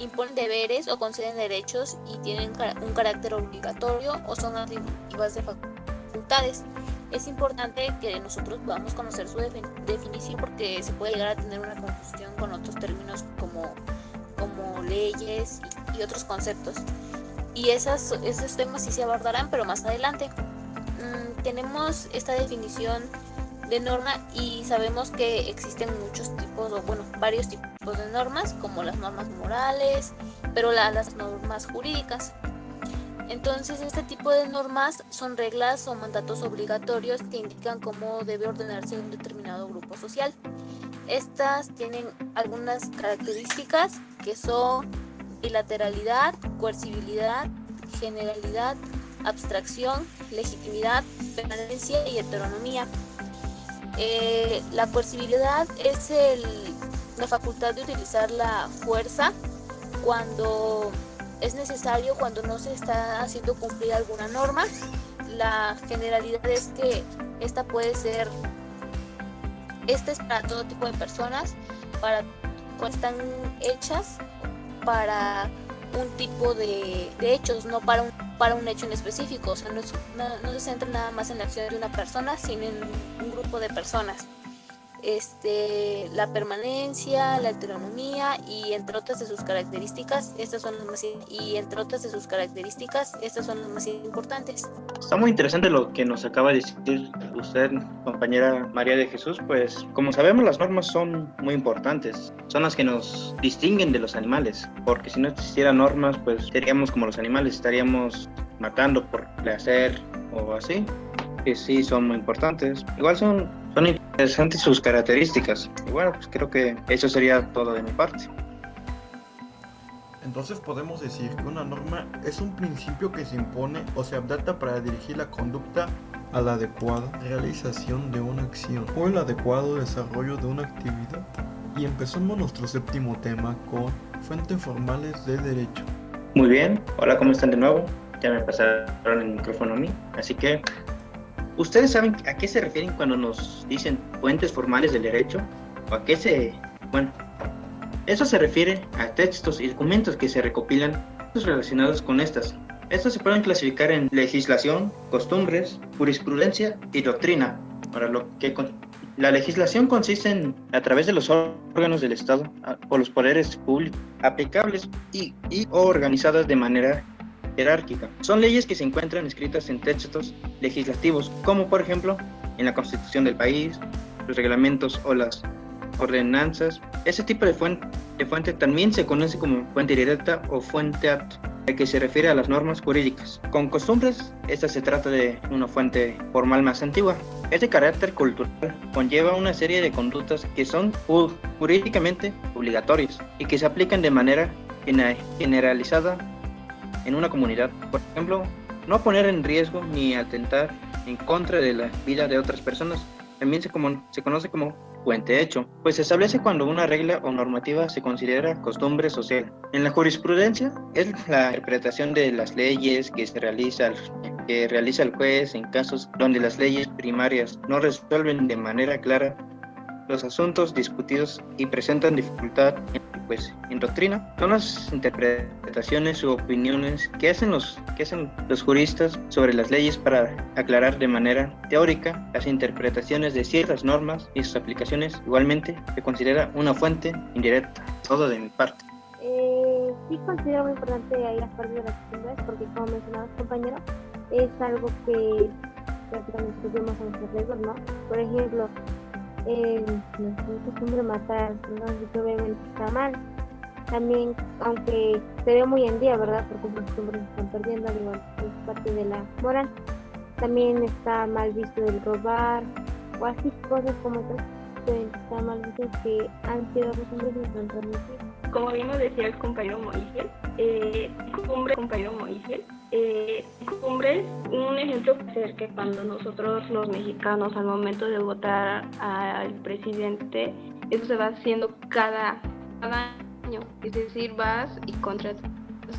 imponen deberes o conceden derechos y tienen un carácter obligatorio o son atributivas de facultades. Es importante que nosotros podamos conocer su definición, porque se puede llegar a tener una confusión con otros términos como leyes y otros conceptos. Y esos temas sí se abordarán, pero más adelante. Tenemos esta definición de norma y sabemos que existen muchos tipos, o bueno, varios tipos de normas, como las normas morales, pero las normas jurídicas. Entonces, este tipo de normas son reglas o mandatos obligatorios que indican cómo debe ordenarse un determinado grupo social. Estas tienen algunas características que son bilateralidad, coercibilidad, generalidad, abstracción, legitimidad, permanencia y heteronomía. La coercibilidad es la facultad de utilizar la fuerza cuando es necesario, cuando no se está haciendo cumplir alguna norma. La generalidad es que esta es para todo tipo de personas, están hechas para un tipo de hechos, no para un hecho en específico. O sea, no se centra nada más en la acción de una persona, sino en un grupo de personas. La permanencia, la heteronomía y entre otras de sus características, estas son las más importantes. Está muy interesante lo que nos acaba de decir usted, compañera María de Jesús. Pues como sabemos, las normas son muy importantes, son las que nos distinguen de los animales, porque si no existieran normas, pues seríamos como los animales, estaríamos matando por placer o así, que sí son muy importantes. Igual son interesantes sus características. Y bueno, pues creo que eso sería todo de mi parte. Entonces podemos decir que una norma es un principio que se impone o se adapta para dirigir la conducta a la adecuada realización de una acción o el adecuado desarrollo de una actividad. Y empezamos nuestro séptimo tema con fuentes formales de derecho. Muy bien, hola, ¿cómo están de nuevo? Ya me pasaron el micrófono a mí, así que ¿ustedes saben a qué se refieren cuando nos dicen fuentes formales del derecho? ¿O a qué bueno, eso se refiere a textos y documentos que se recopilan relacionados con estas. Estos se pueden clasificar en legislación, costumbres, jurisprudencia y doctrina. Ahora, la legislación consiste a través de los órganos del Estado o los poderes públicos aplicables y organizadas de manera jerárquica. Son leyes que se encuentran escritas en textos legislativos, como por ejemplo en la Constitución del país, los reglamentos o las ordenanzas. Ese tipo de fuente también se conoce como fuente directa o fuente acto, que se refiere a las normas jurídicas. Con costumbres, esta se trata de una fuente formal más antigua. Es de carácter cultural, conlleva una serie de conductas que son jurídicamente obligatorias y que se aplican de manera generalizada en una comunidad. Por ejemplo, no poner en riesgo ni atentar en contra de la vida de otras personas. También se conoce como fuente hecho, pues se establece cuando una regla o normativa se considera costumbre social. En la jurisprudencia es la interpretación de las leyes que realiza el juez en casos donde las leyes primarias no resuelven de manera clara los asuntos discutidos y presentan dificultad. En doctrina son las interpretaciones u opiniones que hacen los juristas sobre las leyes para aclarar de manera teórica las interpretaciones de ciertas normas y sus aplicaciones. Igualmente se considera una fuente indirecta. Todo de mi parte. Sí considero muy importante ahí las partes de las costumbres, porque como mencionabas, compañero, es algo que prácticamente vemos a nuestros riesgos, ¿no? Por ejemplo, no es costumbre matar, no sé si obviamente está mal. También, aunque se ve muy en día, ¿verdad? Porque las costumbres se están perdiendo, al igual que es parte de la moral. También está mal visto el robar, o así cosas como estas pueden estar mal vistas que han sido costumbres y se han transmitido. Como bien nos decía el compañero Moisés, un ejemplo puede ser que cuando nosotros los mexicanos al momento de votar al presidente, eso se va haciendo cada año, es decir, vas y contratas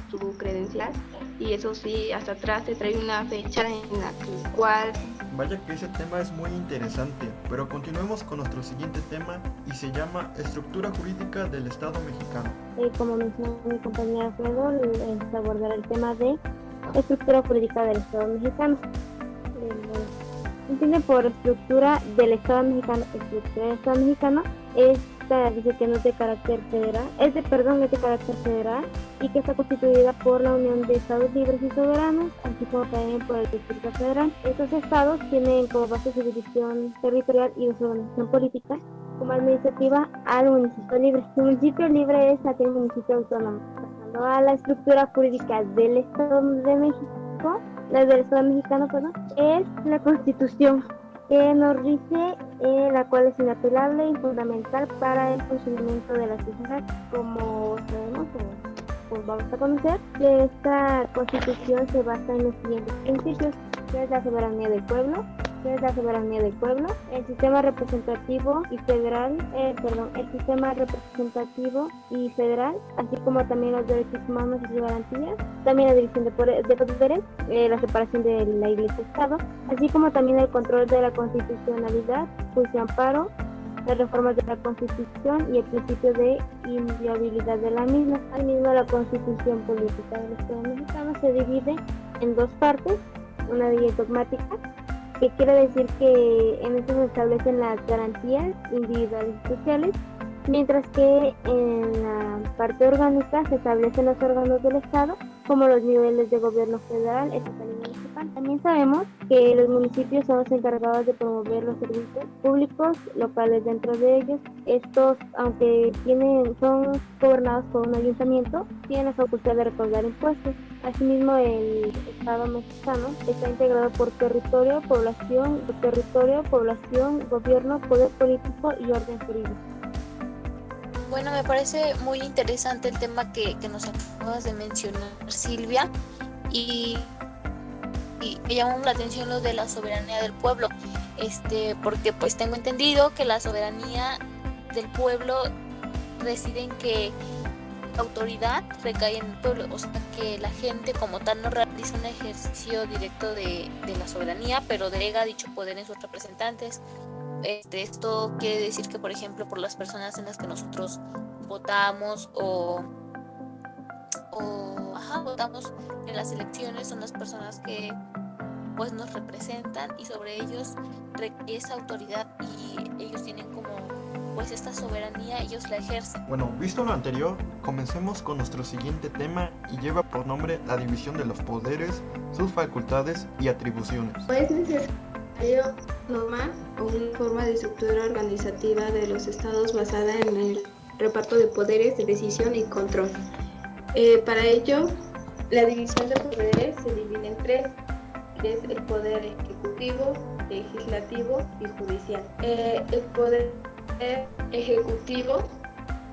tu credencial y eso sí, hasta atrás te trae una fecha en la cual... Vaya que ese tema es muy interesante, pero continuemos con nuestro siguiente tema y se llama Estructura Jurídica del Estado Mexicano. Como mencionó mi compañera Alfredo, se abordará el tema de Estructura Jurídica del Estado Mexicano. Entiende por estructura del Estado Mexicano, estructura del Estado Mexicano dice que no es de carácter federal, es de carácter federal y que está constituida por la Unión de Estados Libres y Soberanos, así como también por el Distrito Federal. Estos estados tienen como base su división territorial y de su organización política como administrativa al municipio libre. El municipio libre es aquel municipio autónomo. Pasando a la estructura jurídica del Estado de México, la del Estado mexicano, es la Constitución, que nos rige, la cual es inapelable y fundamental para el funcionamiento de la sociedad. Como sabemos, pues vamos a conocer que esta Constitución se basa en los siguientes principios, que es la soberanía del pueblo, el sistema representativo y federal, así como también los derechos humanos y sus garantías, también la división de poderes, la separación de la Iglesia y Estado, así como también el control de la constitucionalidad, juicio, amparo las reformas de la Constitución y el principio de inviolabilidad de la misma. Asimismo, la Constitución política del Estado mexicano se divide en dos partes, una de ellas dogmática, que quiere decir que en esto se establecen las garantías individuales y sociales, mientras que en la parte orgánica se establecen los órganos del Estado, como los niveles de gobierno federal, estatal y municipal. También sabemos que los municipios son los encargados de promover los servicios públicos locales dentro de ellos. Estos, aunque son gobernados por un ayuntamiento, tienen la facultad de recaudar impuestos. Asimismo, el Estado mexicano está integrado por territorio, población, gobierno, poder político y orden jurídico. Bueno, me parece muy interesante el tema que nos acabas de mencionar, Silvia, y me llamó la atención lo de la soberanía del pueblo, porque pues tengo entendido que la soberanía del pueblo reside en que la autoridad recae en el pueblo, o sea que la gente como tal no realiza un ejercicio directo de la soberanía, pero delega dicho poder en sus representantes. Esto quiere decir que, por ejemplo, por las personas en las que nosotros votamos votamos en las elecciones, son las personas que pues nos representan y sobre ellos recae esa autoridad y ellos tienen como pues esta soberanía, ellos la ejercen. Bueno, visto lo anterior, comencemos con nuestro siguiente tema y lleva por nombre la división de los poderes, sus facultades y atribuciones. Es necesario norma o una forma de estructura organizativa de los estados basada en el reparto de poderes de decisión y control. Para ello, la división de poderes se divide en tres, que es el poder ejecutivo, legislativo y judicial. El poder ejecutivo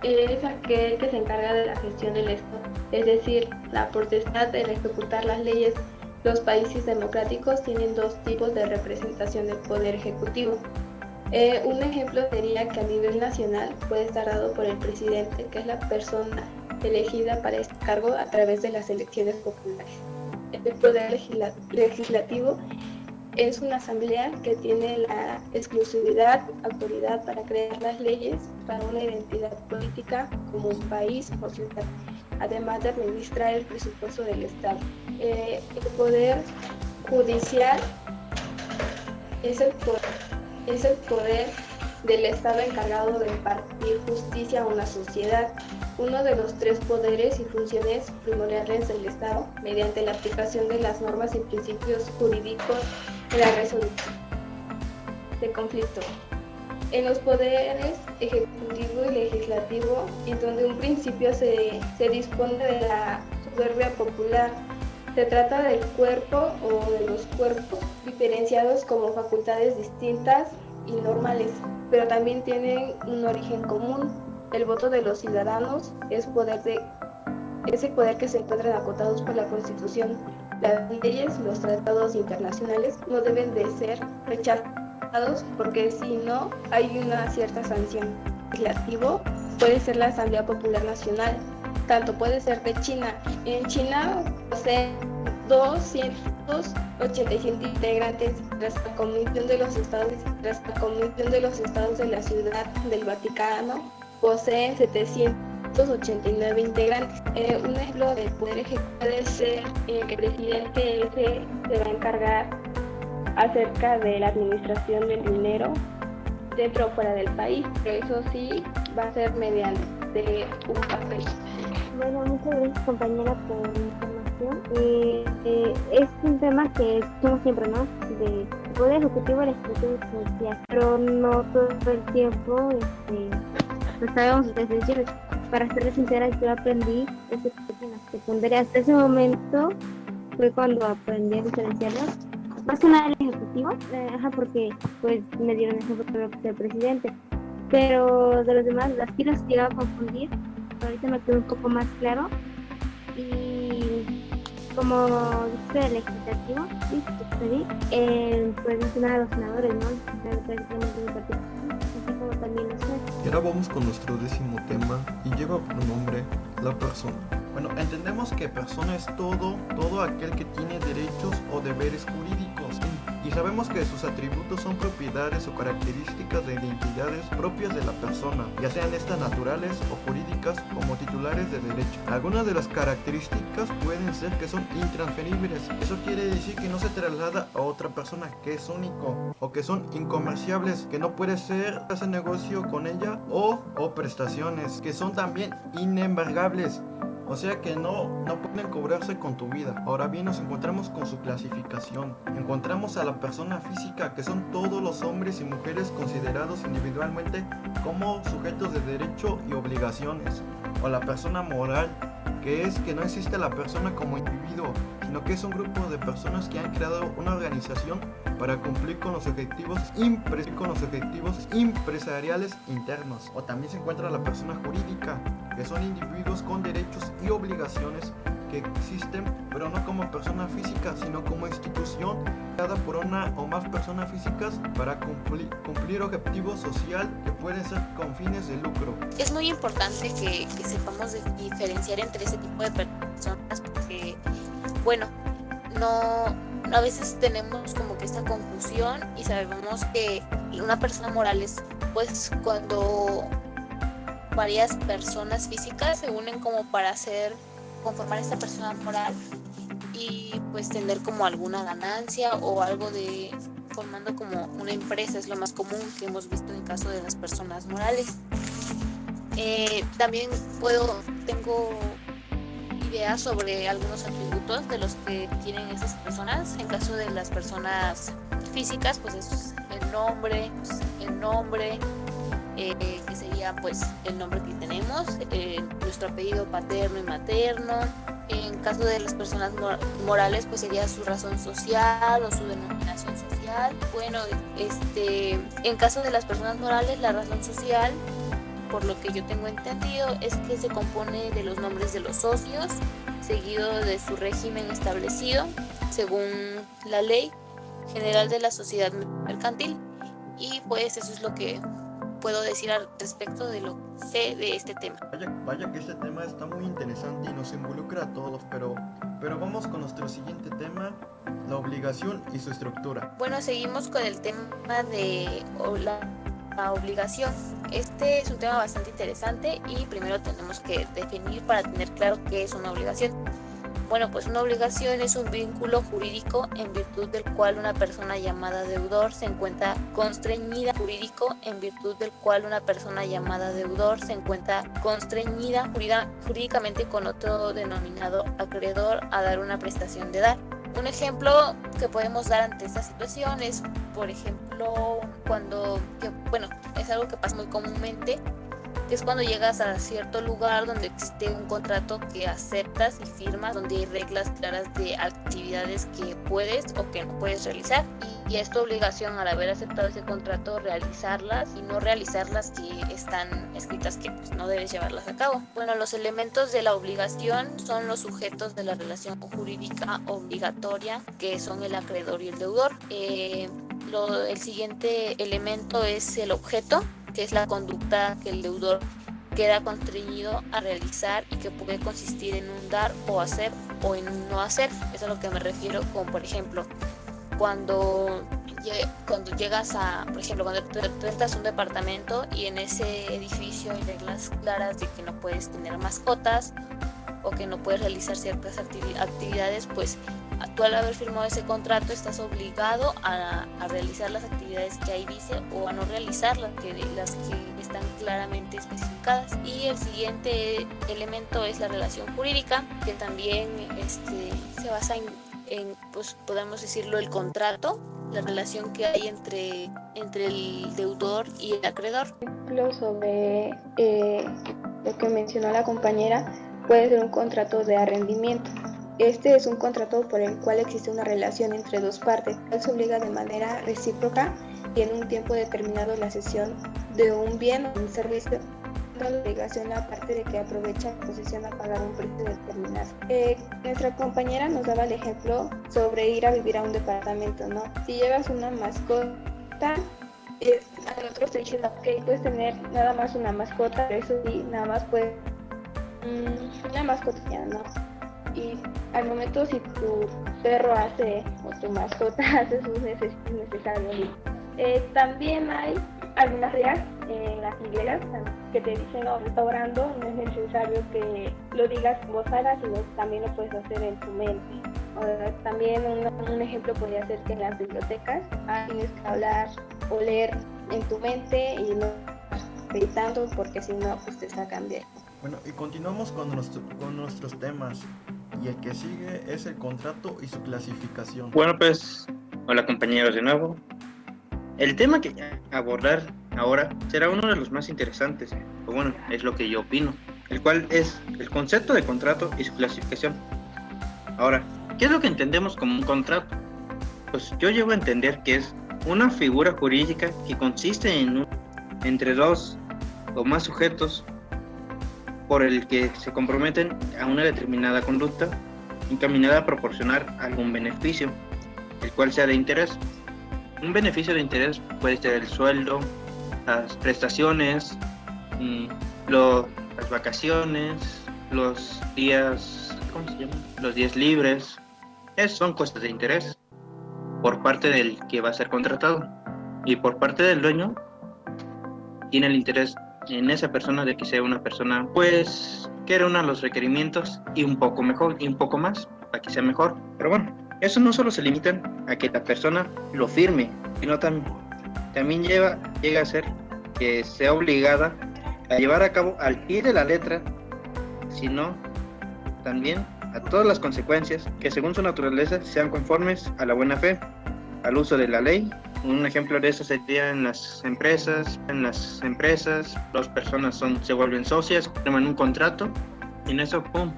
es aquel que se encarga de la gestión del Estado, es decir, la potestad de ejecutar las leyes. Los países democráticos tienen dos tipos de representación del poder ejecutivo. Un ejemplo sería que a nivel nacional puede estar dado por el presidente, que es la persona elegida para este cargo a través de las elecciones populares. El poder legislativo es una asamblea que tiene la exclusividad, autoridad para crear las leyes para una identidad política como un país o ciudad, además de administrar el presupuesto del Estado. El poder judicial es el poder del Estado encargado de impartir justicia a una sociedad, uno de los tres poderes y funciones primordiales del Estado, mediante la aplicación de las normas y principios jurídicos en la resolución de conflictos. En los poderes ejecutivo y legislativo, en donde un principio se dispone de la soberbia popular, se trata del cuerpo o de los cuerpos diferenciados como facultades distintas y normales, pero también tienen un origen común. El voto de los ciudadanos es el poder que se encuentran acotados por la Constitución. Las leyes, los tratados internacionales no deben de ser rechazados porque si no hay una cierta sanción. Legislativo puede ser la Asamblea Popular Nacional, tanto puede ser de China. En China posee 287 integrantes, tras la Comisión de los Estados de la Ciudad del Vaticano poseen 789 integrantes. Un ejemplo del poder ejecutivo puede ser que el presidente se va a encargar acerca de la administración del dinero dentro o fuera del país, pero eso sí va a ser mediante un papel. Bueno, muchas gracias compañera por la información. Es un tema que escuchamos siempre, ¿no? De poder ejecutivo, legislativo y judicial, pero no todo el tiempo no sabemos diferenciar. Para ser sincera, yo aprendí en la secundaria. Hasta ese momento fue cuando aprendí a diferenciarlos. Más que nada el ejecutivo, porque pues me dieron ejemplo del presidente, pero de los demás las sí los llegaba a confundir, pero ahorita me quedó un poco más claro. Y como dice el legislativo, pues mencionar a los senadores, ¿no? Así como también los jueces. Y ahora vamos con nuestro 10º tema y lleva por nombre la persona. Bueno, entendemos que persona es todo aquel que tiene derechos o deberes jurídicos. y sabemos que sus atributos son propiedades o características de identidades propias de la persona, ya sean estas naturales o jurídicas como titulares de derecho. Algunas de las características pueden ser que son intransferibles. Eso quiere decir que no se traslada a otra persona, que es único, o que son incomerciables, que no puede ser hacer negocio con ella, o prestaciones que son también inembargables. O sea que no pueden cobrarse con tu vida. Ahora bien, nos encontramos con su clasificación. Encontramos a la persona física, que son todos los hombres y mujeres considerados individualmente como sujetos de derecho y obligaciones. O la persona moral, que es que no existe la persona como individuo, sino que es un grupo de personas que han creado una organización para cumplir con los objetivos empresariales internos. O también se encuentra la persona jurídica, que son individuos con derechos y obligaciones que existen, pero no como persona física, sino como institución creada por una o más personas físicas para cumplir objetivos social que pueden ser con fines de lucro. Es muy importante que sepamos diferenciar entre ese tipo de personas, porque, bueno, a veces tenemos como que esta confusión y sabemos que una persona moral es pues cuando varias personas físicas se unen como para conformar esta persona moral y pues tener como alguna ganancia o algo formando como una empresa. Es lo más común que hemos visto en el caso de las personas morales. También tengo ideas sobre algunos atributos de los que tienen esas personas. En caso de las personas físicas, pues es el nombre, que sería pues el nombre que tenemos, nuestro apellido paterno y materno. En caso de las personas morales, pues sería su razón social o su denominación social. Bueno, en caso de las personas morales, la razón social, por lo que yo tengo entendido, es que se compone de los nombres de los socios, seguido de su régimen establecido según la ley general de la sociedad mercantil. Y pues eso es lo que puedo decir al respecto de lo que sé de este tema. Vaya que este tema está muy interesante y nos involucra a todos, pero vamos con nuestro siguiente tema, la obligación y su estructura. Bueno, seguimos con el tema de la obligación. Este es un tema bastante interesante y primero tenemos que definir para tener claro qué es una obligación. Bueno, pues una obligación es un vínculo jurídico en virtud del cual una persona llamada deudor se encuentra constreñida jurídicamente con otro denominado acreedor a dar una prestación de dar. Un ejemplo que podemos dar ante esta situación es, por ejemplo, es algo que pasa muy comúnmente, que es cuando llegas a cierto lugar donde existe un contrato que aceptas y firmas, donde hay reglas claras de actividades que puedes o que no puedes realizar, y es tu obligación, al haber aceptado ese contrato, realizarlas y no realizar las que están escritas que pues no debes llevarlas a cabo. Bueno, los elementos de la obligación son los sujetos de la relación jurídica obligatoria, que son el acreedor y el deudor. El siguiente elemento es el objeto, que es la conducta que el deudor queda constreñido a realizar y que puede consistir en un dar o hacer o en un no hacer. Eso es a lo que me refiero con, por ejemplo, cuando llegas por ejemplo, cuando tú entras a un departamento y en ese edificio hay reglas claras de que no puedes tener mascotas o que no puedes realizar ciertas actividades, pues tú al haber firmado ese contrato estás obligado a realizar las actividades que ahí dice o a no realizar las que están claramente especificadas. Y el siguiente elemento es la relación jurídica, que también se basa en pues podemos decirlo, el contrato, la relación que hay entre el deudor y el acreedor. Ejemplo sobre lo que mencionó la compañera, puede ser un contrato de arrendamiento. Este es un contrato por el cual existe una relación entre dos partes, cual se obliga de manera recíproca y en un tiempo determinado la cesión de un bien o un servicio, con la obligación aparte de que aprovecha la posesión a pagar un precio determinado. Nuestra compañera nos daba el ejemplo sobre ir a vivir a un departamento, ¿no? Si llevas una mascota, a nosotros te dicen, ok, puedes tener nada más una mascota, pero eso sí, nada más puedes una mascota, ¿no? Y al momento si tu perro hace o tu mascota hace sus necesarios. También hay algunas reglas en las iglesias que te dicen, no, está orando, no es necesario que lo digas en voz alta, sino también lo puedes hacer en tu mente. También un ejemplo podría ser que en las bibliotecas tienes que hablar o leer en tu mente y no gritando, porque si no, pues te sacan bien. Bueno, y continuamos con nuestros temas. Y el que sigue es el contrato y su clasificación. Bueno, pues, hola compañeros de nuevo. El tema que abordar ahora será uno de los más interesantes, o bueno, es lo que yo opino, el cual es el concepto de contrato y su clasificación. Ahora, ¿qué es lo que entendemos como un contrato? Pues yo llego a entender que es una figura jurídica que consiste entre dos o más sujetos por el que se comprometen a una determinada conducta encaminada a proporcionar algún beneficio, el cual sea de interés. Un beneficio de interés puede ser el sueldo, las prestaciones, las vacaciones, los días, ¿cómo se llama? Los días libres. Esas son cosas de interés por parte del que va a ser contratado, y por parte del dueño tiene el interés en esa persona de que sea una persona pues que reúna los requerimientos y un poco mejor y un poco más para que sea mejor. Pero bueno, eso no solo se limita a que la persona lo firme, sino también llega a ser que sea obligada a llevar a cabo al pie de la letra, sino también a todas las consecuencias que según su naturaleza sean conformes a la buena fe, al uso de la ley. Un ejemplo de eso sería en las empresas. Las personas se vuelven socias, firman un contrato y en eso, ¡pum!,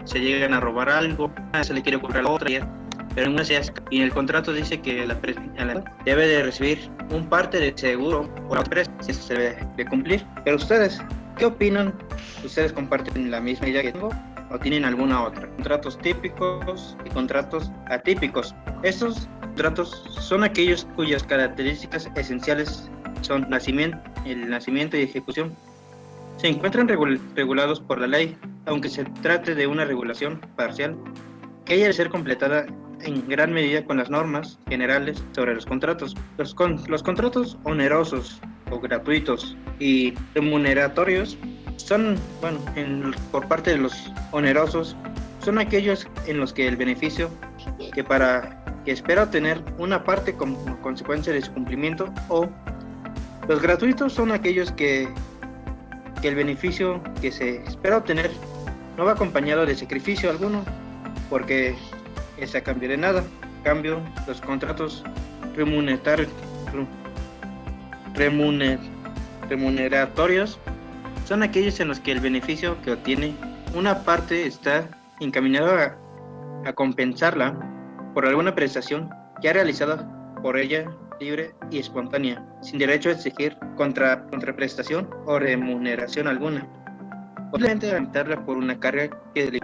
se llegan a robar algo, se le quiere cobrar a la otra, pero en una y en el contrato dice que la debe de recibir un parte de seguro por la empresa, si eso se debe de cumplir. Pero ustedes, ¿qué opinan? ¿Ustedes comparten la misma idea que tengo o tienen alguna otra? Contratos típicos y contratos atípicos. Estos contratos son aquellos cuyas características esenciales son el nacimiento y ejecución. Se encuentran regulados por la ley, aunque se trate de una regulación parcial, que haya de ser completada en gran medida con las normas generales sobre los contratos. Los contratos onerosos o gratuitos y remuneratorios son, por parte de los onerosos, son aquellos en los que el beneficio que espera obtener una parte como consecuencia de su cumplimiento, o los gratuitos son aquellos que el beneficio que se espera obtener no va acompañado de sacrificio alguno, porque es a cambio de nada. En cambio, los contratos remuneratorios son aquellos en los que el beneficio que obtiene una parte está encaminado a compensarla por alguna prestación que ha realizado por ella libre y espontánea, sin derecho a exigir contraprestación o remuneración alguna, o simplemente limitarla por una carga que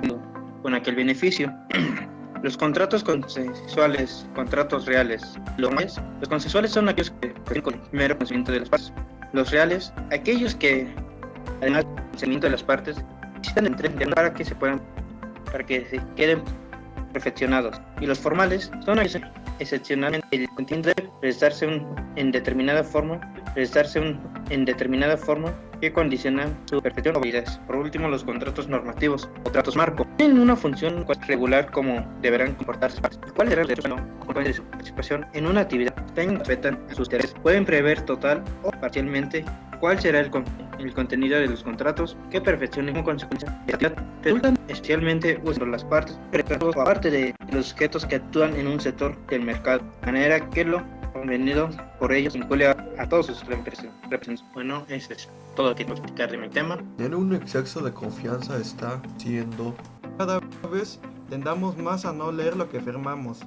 con aquel beneficio. Los contratos consensuales, contratos reales. Los consensuales son aquellos que tienen con el mero conocimiento de las partes. Los reales, aquellos que, además del conocimiento de las partes, necesitan entender para que se queden perfeccionados. Y los formales son aquellos excepcionalmente el contenido debe prestarse en determinada forma que condicionan su perfección o validez. Por último, los contratos normativos o contratos marco tienen una función regular como deberán comportarse, cuál será el derecho de su participación en una actividad, respetan a sus intereses, pueden prever total o parcialmente cuál será el contenido de los contratos que perfeccionen como consecuencia de la actividad. Resultan especialmente útiles por las partes, pero aparte de los sujetos que actúan en un sector del mercado, de manera que lo convenido por ellos incluye a todos sus representantes. Bueno, eso es todo lo que quiero explicar de mi tema. Tener un exceso de confianza está siendo cada vez tendamos más a no leer lo que firmamos.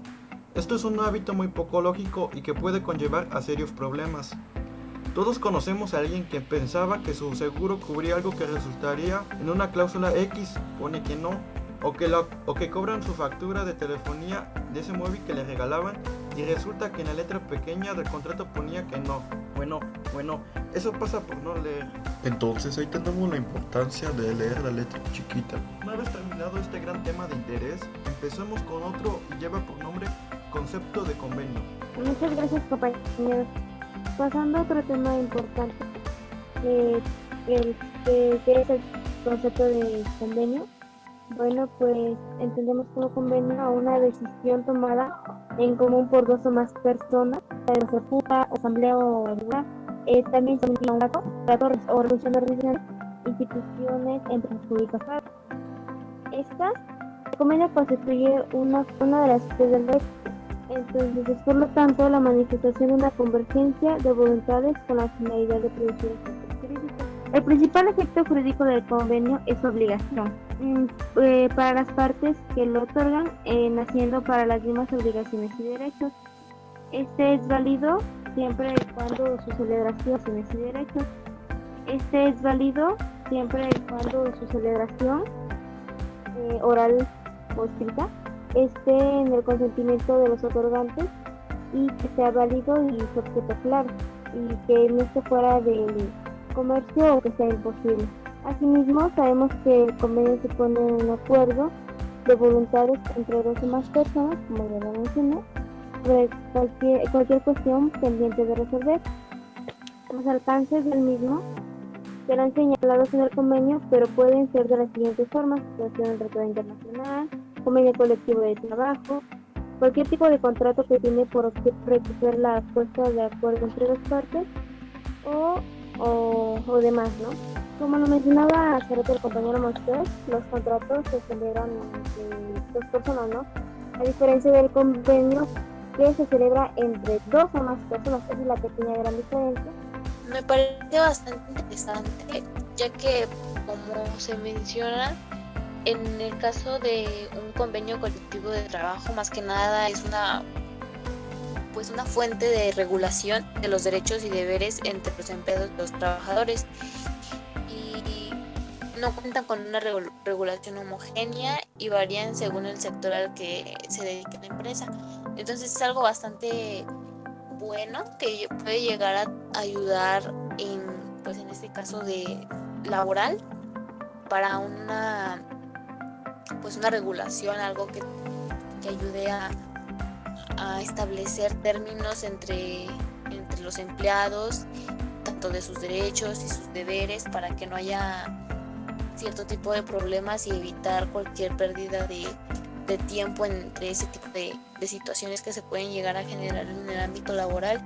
Esto es un hábito muy poco lógico y que puede conllevar a serios problemas. Todos conocemos a alguien que pensaba que su seguro cubría algo que resultaría en una cláusula X, pone que no, o que cobran su factura de telefonía de ese móvil que le regalaban y resulta que en la letra pequeña del contrato ponía que no. Bueno, eso pasa por no leer. Entonces ahí tenemos la importancia de leer la letra chiquita. Una vez terminado este gran tema de interés, empezamos con otro y lleva por nombre concepto de convenio. Muchas gracias, compañeros. Pasando a otro tema importante, que es el concepto de convenio. Bueno, pues entendemos como convenio a una decisión tomada en común por dos o más personas, de república, asamblea o asamblea. También se inicia un trato o resolución de organizaciones, instituciones entre las públicas. El convenio constituye una de las partes del derecho. Entonces es por lo tanto la manifestación de una convergencia de voluntades con la finalidad de producir efectos jurídicos. El principal efecto jurídico del convenio es su obligación para las partes que lo otorgan, naciendo para las mismas obligaciones y derechos. Este es válido siempre y cuando su celebración oral o escrita esté en el consentimiento de los otorgantes y que sea válido y su objeto claro, y que no esté fuera del comercio o que sea imposible. Asimismo, sabemos que el convenio supone un acuerdo de voluntades entre dos o más personas, como ya lo mencioné, sobre cualquier cuestión pendiente de resolver. Los alcances del mismo serán señalados en el convenio, pero pueden ser de las siguientes formas: situación del tratado internacional, convenio colectivo de trabajo, cualquier tipo de contrato que tiene por objeto recoger la puesta de acuerdo entre dos partes o demás, ¿no? Como lo mencionaba hace rato el compañero Moisés, los contratos se celebran entre dos personas, ¿no? A diferencia del convenio que se celebra entre dos o más personas, esa es la pequeña gran diferencia. Me parece bastante interesante, ya que, como se menciona, en el caso de un convenio colectivo de trabajo, más que nada es una fuente de regulación de los derechos y deberes entre los empleados y los trabajadores, y no cuentan con una regulación homogénea y varían según el sector al que se dedique la empresa. Entonces es algo bastante bueno que puede llegar a ayudar en este caso de laboral para una regulación, algo que ayude a establecer términos entre los empleados, tanto de sus derechos y sus deberes, para que no haya cierto tipo de problemas y evitar cualquier pérdida de tiempo entre ese tipo de situaciones que se pueden llegar a generar en el ámbito laboral.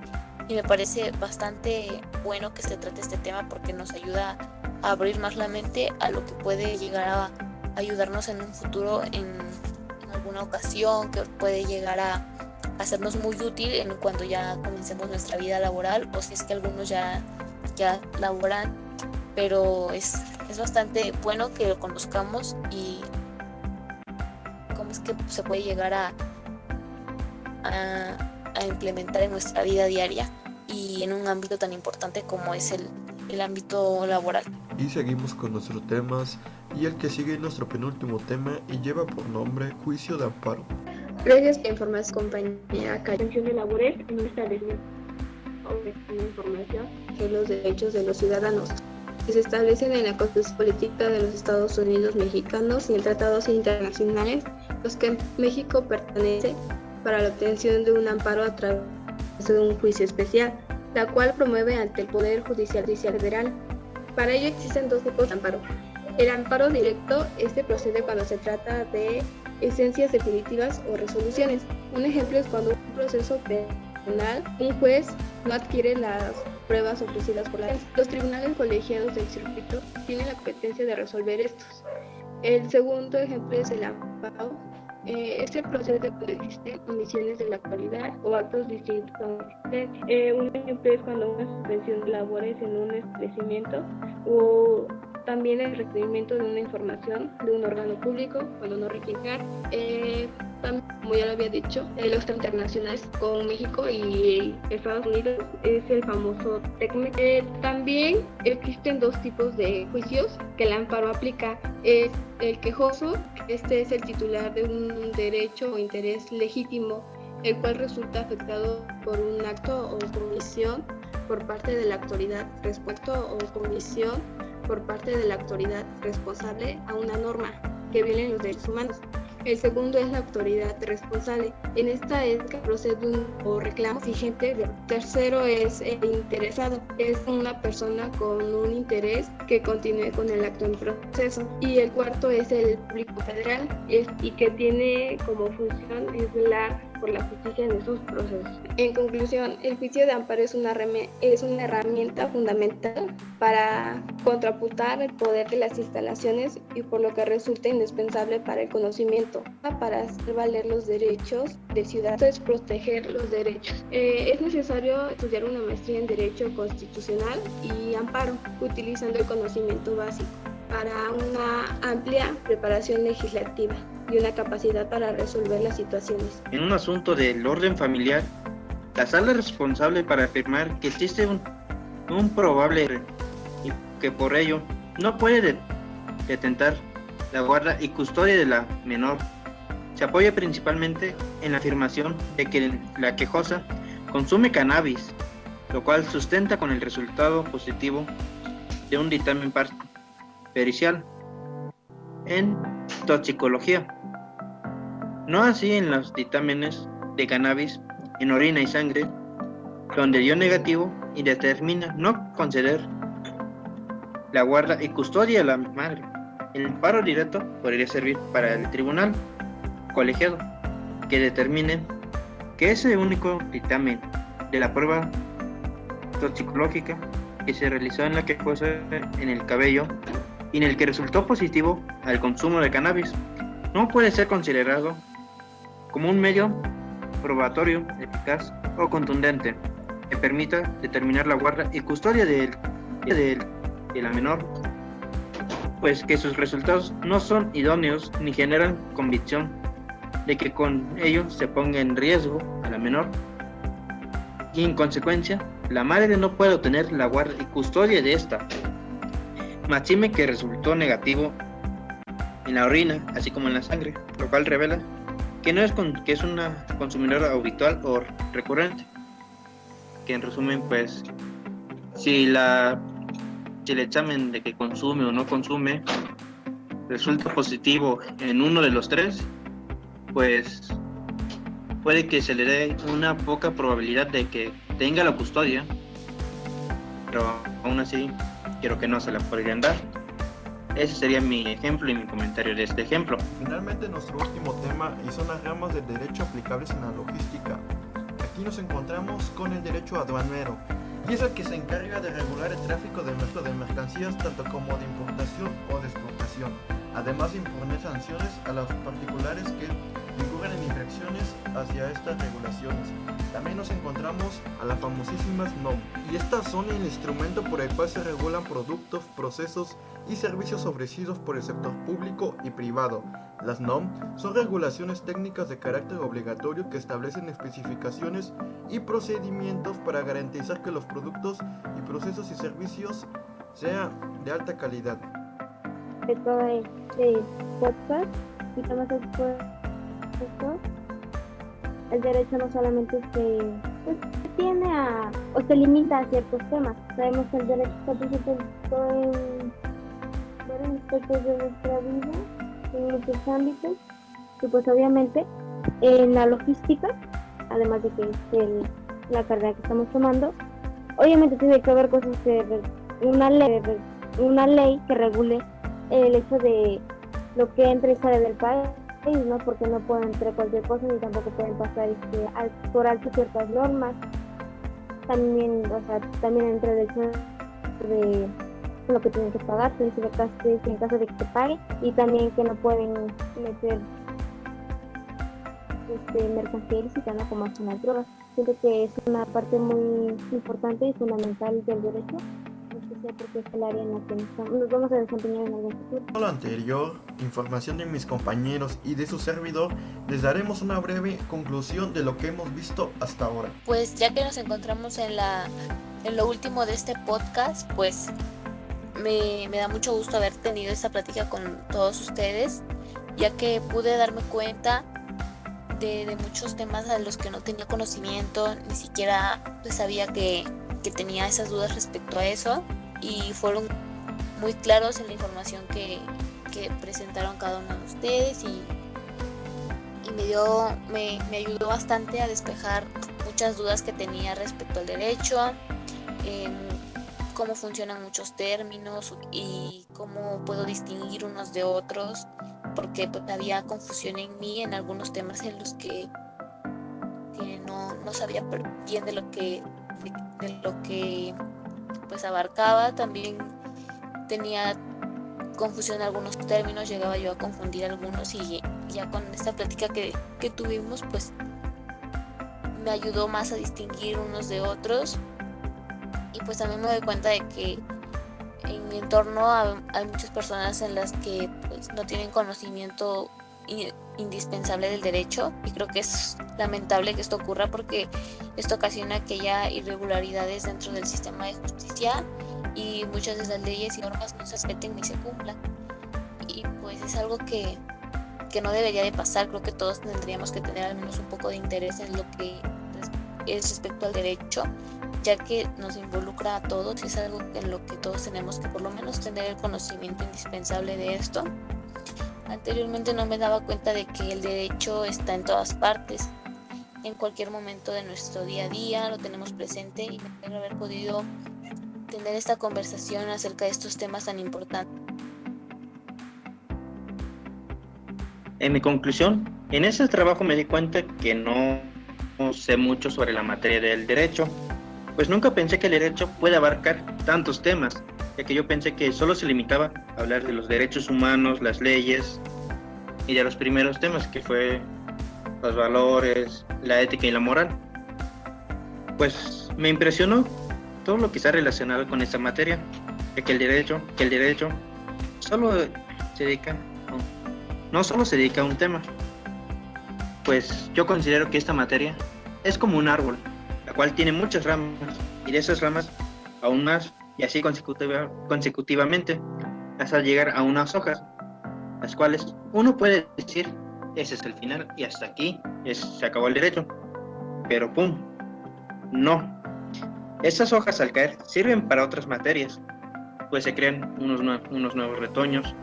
Y me parece bastante bueno que se trate este tema, porque nos ayuda a abrir más la mente a lo que puede llegar a ayudarnos en un futuro, en alguna ocasión, que puede llegar a hacernos muy útil cuando ya comencemos nuestra vida laboral, o si es que algunos ya laboran, pero es bastante bueno que lo conozcamos y cómo es que se puede llegar a implementar en nuestra vida diaria y en un ámbito tan importante como es el ámbito laboral. Y seguimos con nuestros temas, y el que sigue es nuestro penúltimo tema y lleva por nombre juicio de amparo. Gracias por informar, compañera. Función de labores en un establecimiento de información de los derechos de los ciudadanos que se establecen en la Constitución Política de los Estados Unidos Mexicanos y en tratados internacionales, los que México pertenece, para la obtención de un amparo a través de un juicio especial, la cual promueve ante el Poder Judicial Federal. Para ello existen dos tipos de amparo. El amparo directo, procede cuando se trata de esencias definitivas o resoluciones. Un ejemplo es cuando un proceso penal, un juez no adquiere las pruebas ofrecidas por la ley. Los tribunales colegiados del circuito tienen la competencia de resolver estos. El segundo ejemplo es el amparo. Procede cuando existen omisiones de la actualidad o actos distintos a un existente. Un ejemplo es cuando una suspensión de labores en un establecimiento, o también el requerimiento de una información de un órgano público cuando no requiere. También, como ya lo había dicho, los internacionales con México y Estados Unidos es el famoso TECMEC. También existen dos tipos de juicios que el amparo aplica. Es el quejoso, es el titular de un derecho o interés legítimo el cual resulta afectado por un acto o comisión por parte de la autoridad responsable a una norma que violen los derechos humanos. El segundo es la autoridad responsable. En esta es que procede un reclamo exigente. El tercero es el interesado. Es una persona con un interés que continúe con el acto en proceso. Y el cuarto es el público federal y que tiene como función es velar por la justicia en esos procesos. En conclusión, el juicio de amparo es una herramienta fundamental para contrapuntar el poder de las instalaciones y por lo que resulta indispensable para el conocimiento, para hacer valer los derechos del ciudadano, es proteger los derechos. Es necesario estudiar una maestría en Derecho Constitucional y Amparo, utilizando el conocimiento básico para una amplia preparación legislativa y una capacidad para resolver las situaciones. En un asunto del orden familiar, la sala es responsable para afirmar que existe un probable y que por ello no puede detentar la guarda y custodia de la menor. Se apoya principalmente en la afirmación de que la quejosa consume cannabis, lo cual sustenta con el resultado positivo de un dictamen pericial en toxicología. No así en los dictámenes de cannabis en orina y sangre, donde dio negativo y determina no conceder la guarda y custodia a la madre. El amparo directo podría servir para el tribunal colegiado que determine que ese único dictamen de la prueba toxicológica que se realizó en la quejosa en el cabello y en el que resultó positivo al consumo de cannabis no puede ser considerado como un medio probatorio eficaz o contundente que permita determinar la guarda y custodia de la menor, pues que sus resultados no son idóneos ni generan convicción de que con ello se ponga en riesgo a la menor y en consecuencia la madre no puede obtener la guarda y custodia de esta, máxime que resultó negativo en la orina así como en la sangre, lo cual revela que que es una consumidora habitual o recurrente, que en resumen pues si el examen de que consume o no consume resulta positivo en uno de los tres, pues puede que se le dé una poca probabilidad de que tenga la custodia, pero aún así creo que no se la podrían dar. Ese sería mi ejemplo y mi comentario de este ejemplo. Finalmente, nuestro último tema y son las ramas del derecho aplicables en la logística. Aquí nos encontramos con el derecho aduanero, y es el que se encarga de regular el tráfico de mercancías tanto como de importación o de exportación, además de imponer sanciones a los particulares que incurren en infracciones hacia estas regulaciones. También nos encontramos a las famosísimas NOM, y estas son el instrumento por el cual se regulan productos, procesos y servicios ofrecidos por el sector público y privado. Las NOM son regulaciones técnicas de carácter obligatorio que establecen especificaciones y procedimientos para garantizar que los productos y procesos y servicios sean de alta calidad. De todo este podcast, y como se puede el derecho no solamente se tiene o se limita a ciertos temas. Sabemos que el derecho está presente en varios aspectos de nuestra vida, en muchos ámbitos, y pues obviamente en la logística, además de que es la carrera que estamos tomando, obviamente tiene que haber cosas una ley que regule el hecho de lo que entra y sale del país, ¿no? Porque no pueden entrar cualquier cosa ni tampoco pueden pasar por alto ciertas normas. También entra el hecho de lo que tienen que pagar, en caso de que se pague, y también que no pueden meter mercancía ilícita, ¿no? Como hacen las drogas. Siento que es una parte muy importante y fundamental del derecho, especial porque es el área en la que nos vamos a desempeñar en algún futuro. Con lo anterior, información de mis compañeros y de su servidor, les daremos una breve conclusión de lo que hemos visto hasta ahora. Pues ya que nos encontramos en lo último de este podcast, pues me da mucho gusto haber tenido esta plática con todos ustedes, ya que pude darme cuenta de muchos temas a los que no tenía conocimiento, ni siquiera pues, sabía que tenía esas dudas respecto a eso, y fueron muy claros en la información que presentaron cada uno de ustedes, y me ayudó bastante a despejar muchas dudas que tenía respecto al derecho, cómo funcionan muchos términos y cómo puedo distinguir unos de otros, porque pues, había confusión en mí en algunos temas en los que no sabía bien de lo que pues abarcaba. También tenía confusión en algunos términos, llegaba yo a confundir algunos, y ya con esta plática que tuvimos pues me ayudó más a distinguir unos de otros. Y pues también me doy cuenta de que en mi entorno hay muchas personas en las que pues, no tienen conocimiento indispensable del derecho, y creo que es lamentable que esto ocurra, porque esto ocasiona que haya irregularidades dentro del sistema de justicia y muchas de las leyes y normas no se respeten ni se cumplan, y pues es algo que no debería de pasar. Creo que todos tendríamos que tener al menos un poco de interés en lo que es respecto al derecho, ya que nos involucra a todos y es algo en lo que todos tenemos que por lo menos tener el conocimiento indispensable de esto. Anteriormente no me daba cuenta de que el derecho está en todas partes, en cualquier momento de nuestro día a día lo tenemos presente, y me alegra haber podido tener esta conversación acerca de estos temas tan importantes. En mi conclusión, en ese trabajo me di cuenta que no sé mucho sobre la materia del derecho, pues nunca pensé que el derecho puede abarcar tantos temas, ya que yo pensé que solo se limitaba a hablar de los derechos humanos, las leyes y de los primeros temas, que fue los valores, la ética y la moral. Pues me impresionó todo lo que está relacionado con esta materia, ya que el derecho solo se dedica, no solo se dedica a un tema. Pues yo considero que esta materia es como un árbol, la cual tiene muchas ramas, y de esas ramas aún más, y así consecutivamente, hasta llegar a unas hojas, las cuales uno puede decir, ese es el final y hasta aquí se acabó el derecho. Pero ¡pum! No. Estas hojas al caer sirven para otras materias, pues se crean unos nuevos retoños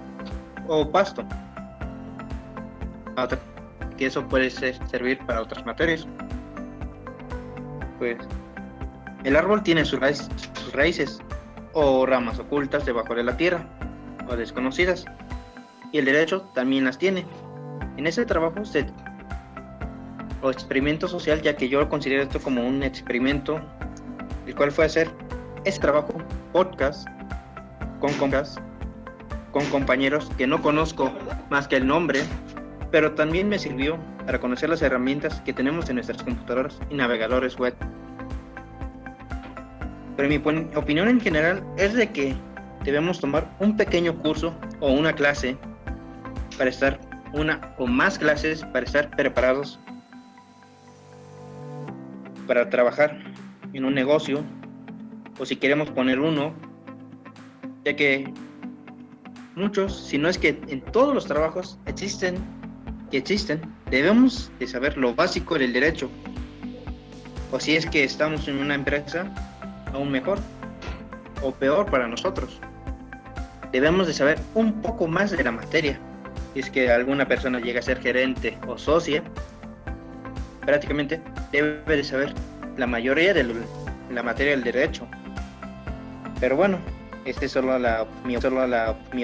o pasto, que eso puede servir para otras materias. Pues el árbol tiene sus raíces o ramas ocultas debajo de la tierra o desconocidas, y el derecho también las tiene. En ese trabajo o experimento social, ya que yo considero esto como un experimento, el cual fue hacer este trabajo podcast con compañeros que no conozco más que el nombre, pero también me sirvió para conocer las herramientas que tenemos en nuestras computadoras y navegadores web. Pero mi opinión en general es de que debemos tomar un pequeño curso o una clase para estar una o más clases para estar preparados para trabajar en un negocio, o si queremos poner uno, ya que muchos, si no es que en todos los trabajos existen, debemos de saber lo básico del derecho, o si es que estamos en una empresa, aún mejor o peor para nosotros, debemos de saber un poco más de la materia. Si es que alguna persona llega a ser gerente o socia, prácticamente debe de saber la mayoría de la materia del derecho. Pero bueno, esta es solo mi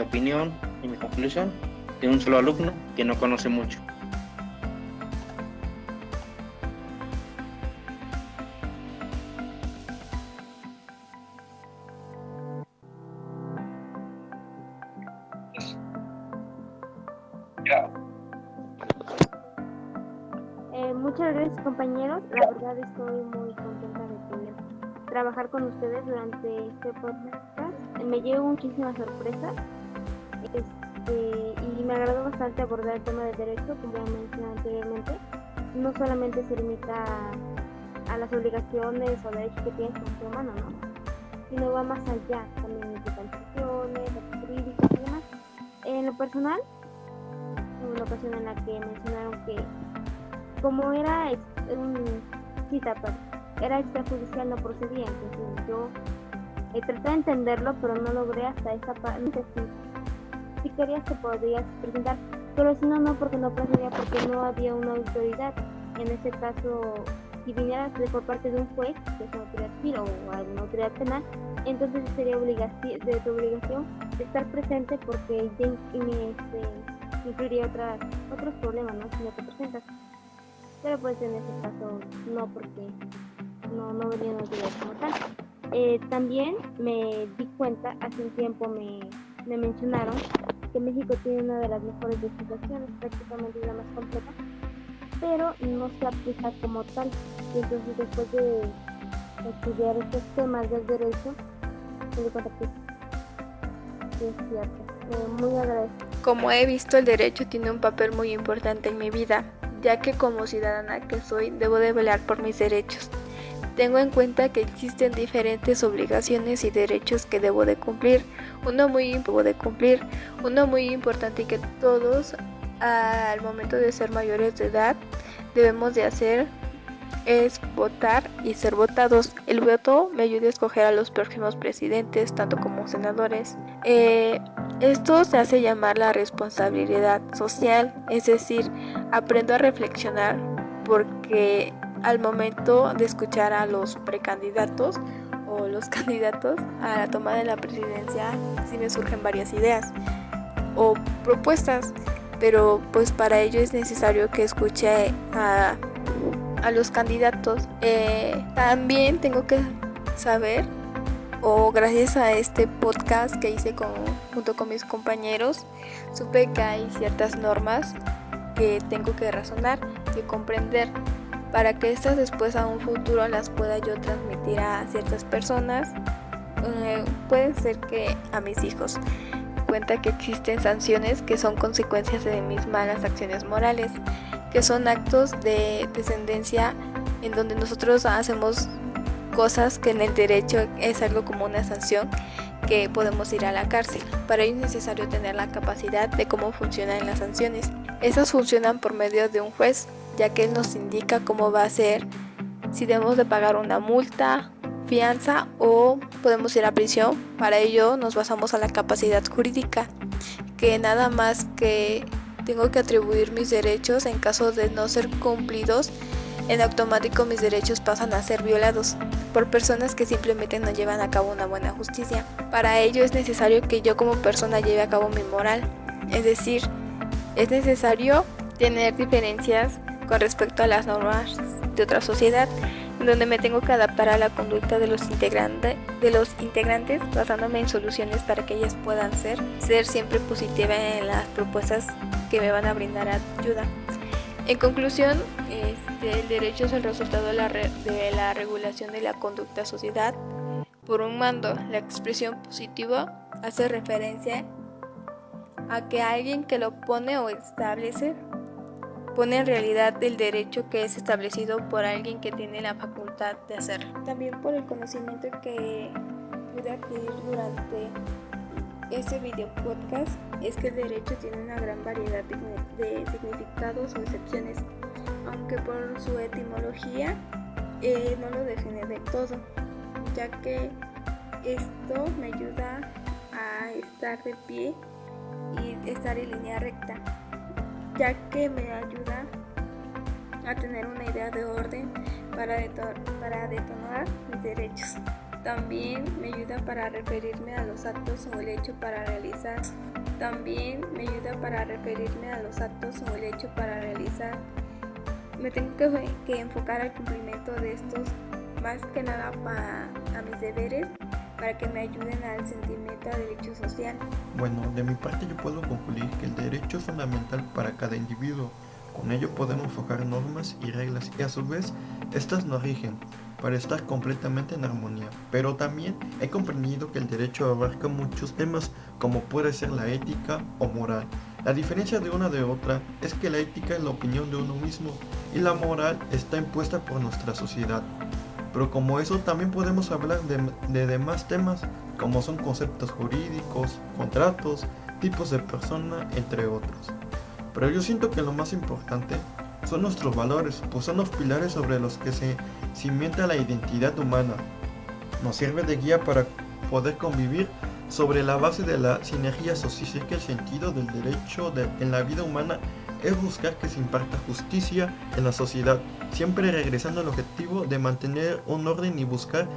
opinión y mi conclusión de un solo alumno que no conoce mucho. Muchas gracias, compañeros. La verdad estoy muy contenta de poder trabajar con ustedes durante este podcast. Me llevo muchísimas sorpresas y me agradó bastante abordar el tema del derecho, como ya mencioné anteriormente. No solamente se limita a las obligaciones o derechos que tiene el ser humano, ¿no? Sino va más allá, también implica sanciones, jurídicas y demás. En lo personal, hubo una ocasión en la que mencionaron que como era era extrajudicial, no procedía. Entonces yo traté de entenderlo, pero no logré hasta esa parte. Si querías te podrías presentar, pero si no, porque no procedía, porque no había una autoridad. En ese caso, si vinieras por parte de un juez, que es una autoridad civil o una autoridad penal, entonces sería de tu obligación de estar presente, porque ya incluiría otros problemas, ¿no? Si no te presentas. Pero pues en ese caso no, porque no venían autoridades como tal. También me di cuenta, hace un tiempo me mencionaron que México tiene una de las mejores legislaciones, prácticamente la más completa, pero no se aplica como tal. Y entonces después de estudiar estos temas del derecho, me di cuenta que es cierto. Muy agradecida. Como he visto, el derecho tiene un papel muy importante en mi vida, ya que como ciudadana que soy, debo de velar por mis derechos. Tengo en cuenta que existen diferentes obligaciones y derechos que debo de cumplir. Uno muy importante y que todos al momento de ser mayores de edad debemos de hacer es votar y ser votados. El voto me ayuda a escoger a los próximos presidentes, tanto como senadores. Esto se hace llamar la responsabilidad social, es decir, aprendo a reflexionar porque al momento de escuchar a los precandidatos o los candidatos a la toma de la presidencia, sí me surgen varias ideas o propuestas, pero pues para ello es necesario que escuche a los candidatos. También tengo que saber, o gracias a este podcast que hice junto con mis compañeros, supe que hay ciertas normas que tengo que razonar y comprender para que estas después a un futuro las pueda yo transmitir a ciertas personas. Puede ser que a mis hijos. Cuenta que existen sanciones que son consecuencias de mis malas acciones morales, que son actos de descendencia en donde nosotros hacemos cosas que en el derecho es algo como una sanción, que podemos ir a la cárcel. Para ello es necesario tener la capacidad de cómo funcionan las sanciones. Esas funcionan por medio de un juez, ya que él nos indica cómo va a ser, si debemos de pagar una multa, fianza o podemos ir a prisión. Para ello nos basamos a la capacidad jurídica, que nada más que tengo que atribuir mis derechos. En caso de no ser cumplidos, en automático mis derechos pasan a ser violados por personas que simplemente no llevan a cabo una buena justicia. Para ello es necesario que yo como persona lleve a cabo mi moral, es decir, es necesario tener diferencias con respecto a las normas de otra sociedad, en donde me tengo que adaptar a la conducta de los integrantes basándome en soluciones para que ellas puedan ser siempre positiva en las propuestas que me van a brindar ayuda. En conclusión, el derecho es el resultado de la regulación de la conducta sociedad por un mando. La expresión positiva hace referencia a que alguien que lo pone o establece pone en realidad el derecho que es establecido por alguien que tiene la facultad de hacerlo. También por el conocimiento que pude adquirir durante este video podcast es que el derecho tiene una gran variedad de significados o excepciones, aunque por su etimología no lo define del todo, ya que esto me ayuda a estar de pie y estar en línea recta, ya que me ayuda a tener una idea de orden para detonar mis derechos. También me ayuda para referirme a los actos o el hecho para realizar. Me tengo que enfocar al cumplimiento de estos, más que nada a mis deberes, para que me ayuden al sentimiento de derecho social. Bueno, de mi parte yo puedo concluir que el derecho es fundamental para cada individuo. Con ello podemos fijar normas y reglas y a su vez estas nos rigen para estar completamente en armonía. Pero también he comprendido que el derecho abarca muchos temas como puede ser la ética o moral. La diferencia de una de otra es que la ética es la opinión de uno mismo y la moral está impuesta por nuestra sociedad. Pero como eso también podemos hablar de demás temas como son conceptos jurídicos, contratos, tipos de persona, entre otros. Pero yo siento que lo más importante son nuestros valores, pues son los pilares sobre los que se cimienta la identidad humana. Nos sirve de guía para poder convivir sobre la base de la sinergia social. Así que el sentido del derecho en la vida humana es buscar que se imparta justicia en la sociedad, siempre regresando al objetivo de mantener un orden y buscar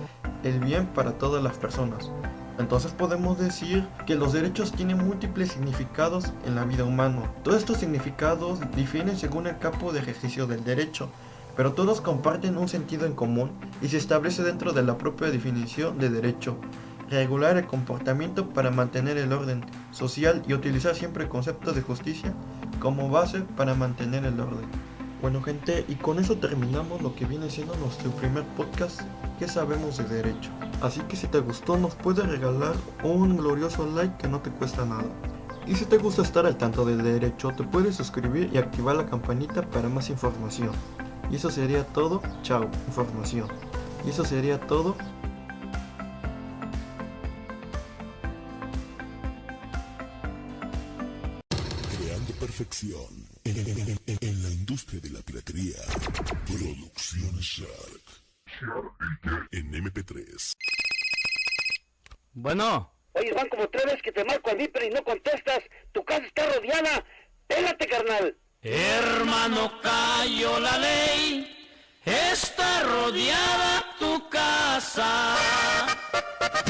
el bien para todas las personas. Entonces podemos decir que los derechos tienen múltiples significados en la vida humana. Todos estos significados difieren según el campo de ejercicio del derecho, pero todos comparten un sentido en común y se establece dentro de la propia definición de derecho. Regular el comportamiento para mantener el orden social y utilizar siempre el concepto de justicia como base para mantener el orden. Bueno gente, y con eso terminamos lo que viene siendo nuestro primer podcast que sabemos de derecho. Así que si te gustó nos puedes regalar un glorioso like que no te cuesta nada. Y si te gusta estar al tanto del derecho, te puedes suscribir y activar la campanita para más información. Y eso sería todo. Chao, información. Y eso sería todo. Creando perfección en la industria de la piratería. Producciones Shark. En MP3. Bueno. Oye, van como 3 veces que te marco a mí, pero y no contestas. Tu casa está rodeada. Pélate, carnal. Hermano, cayó la ley, está rodeada tu casa.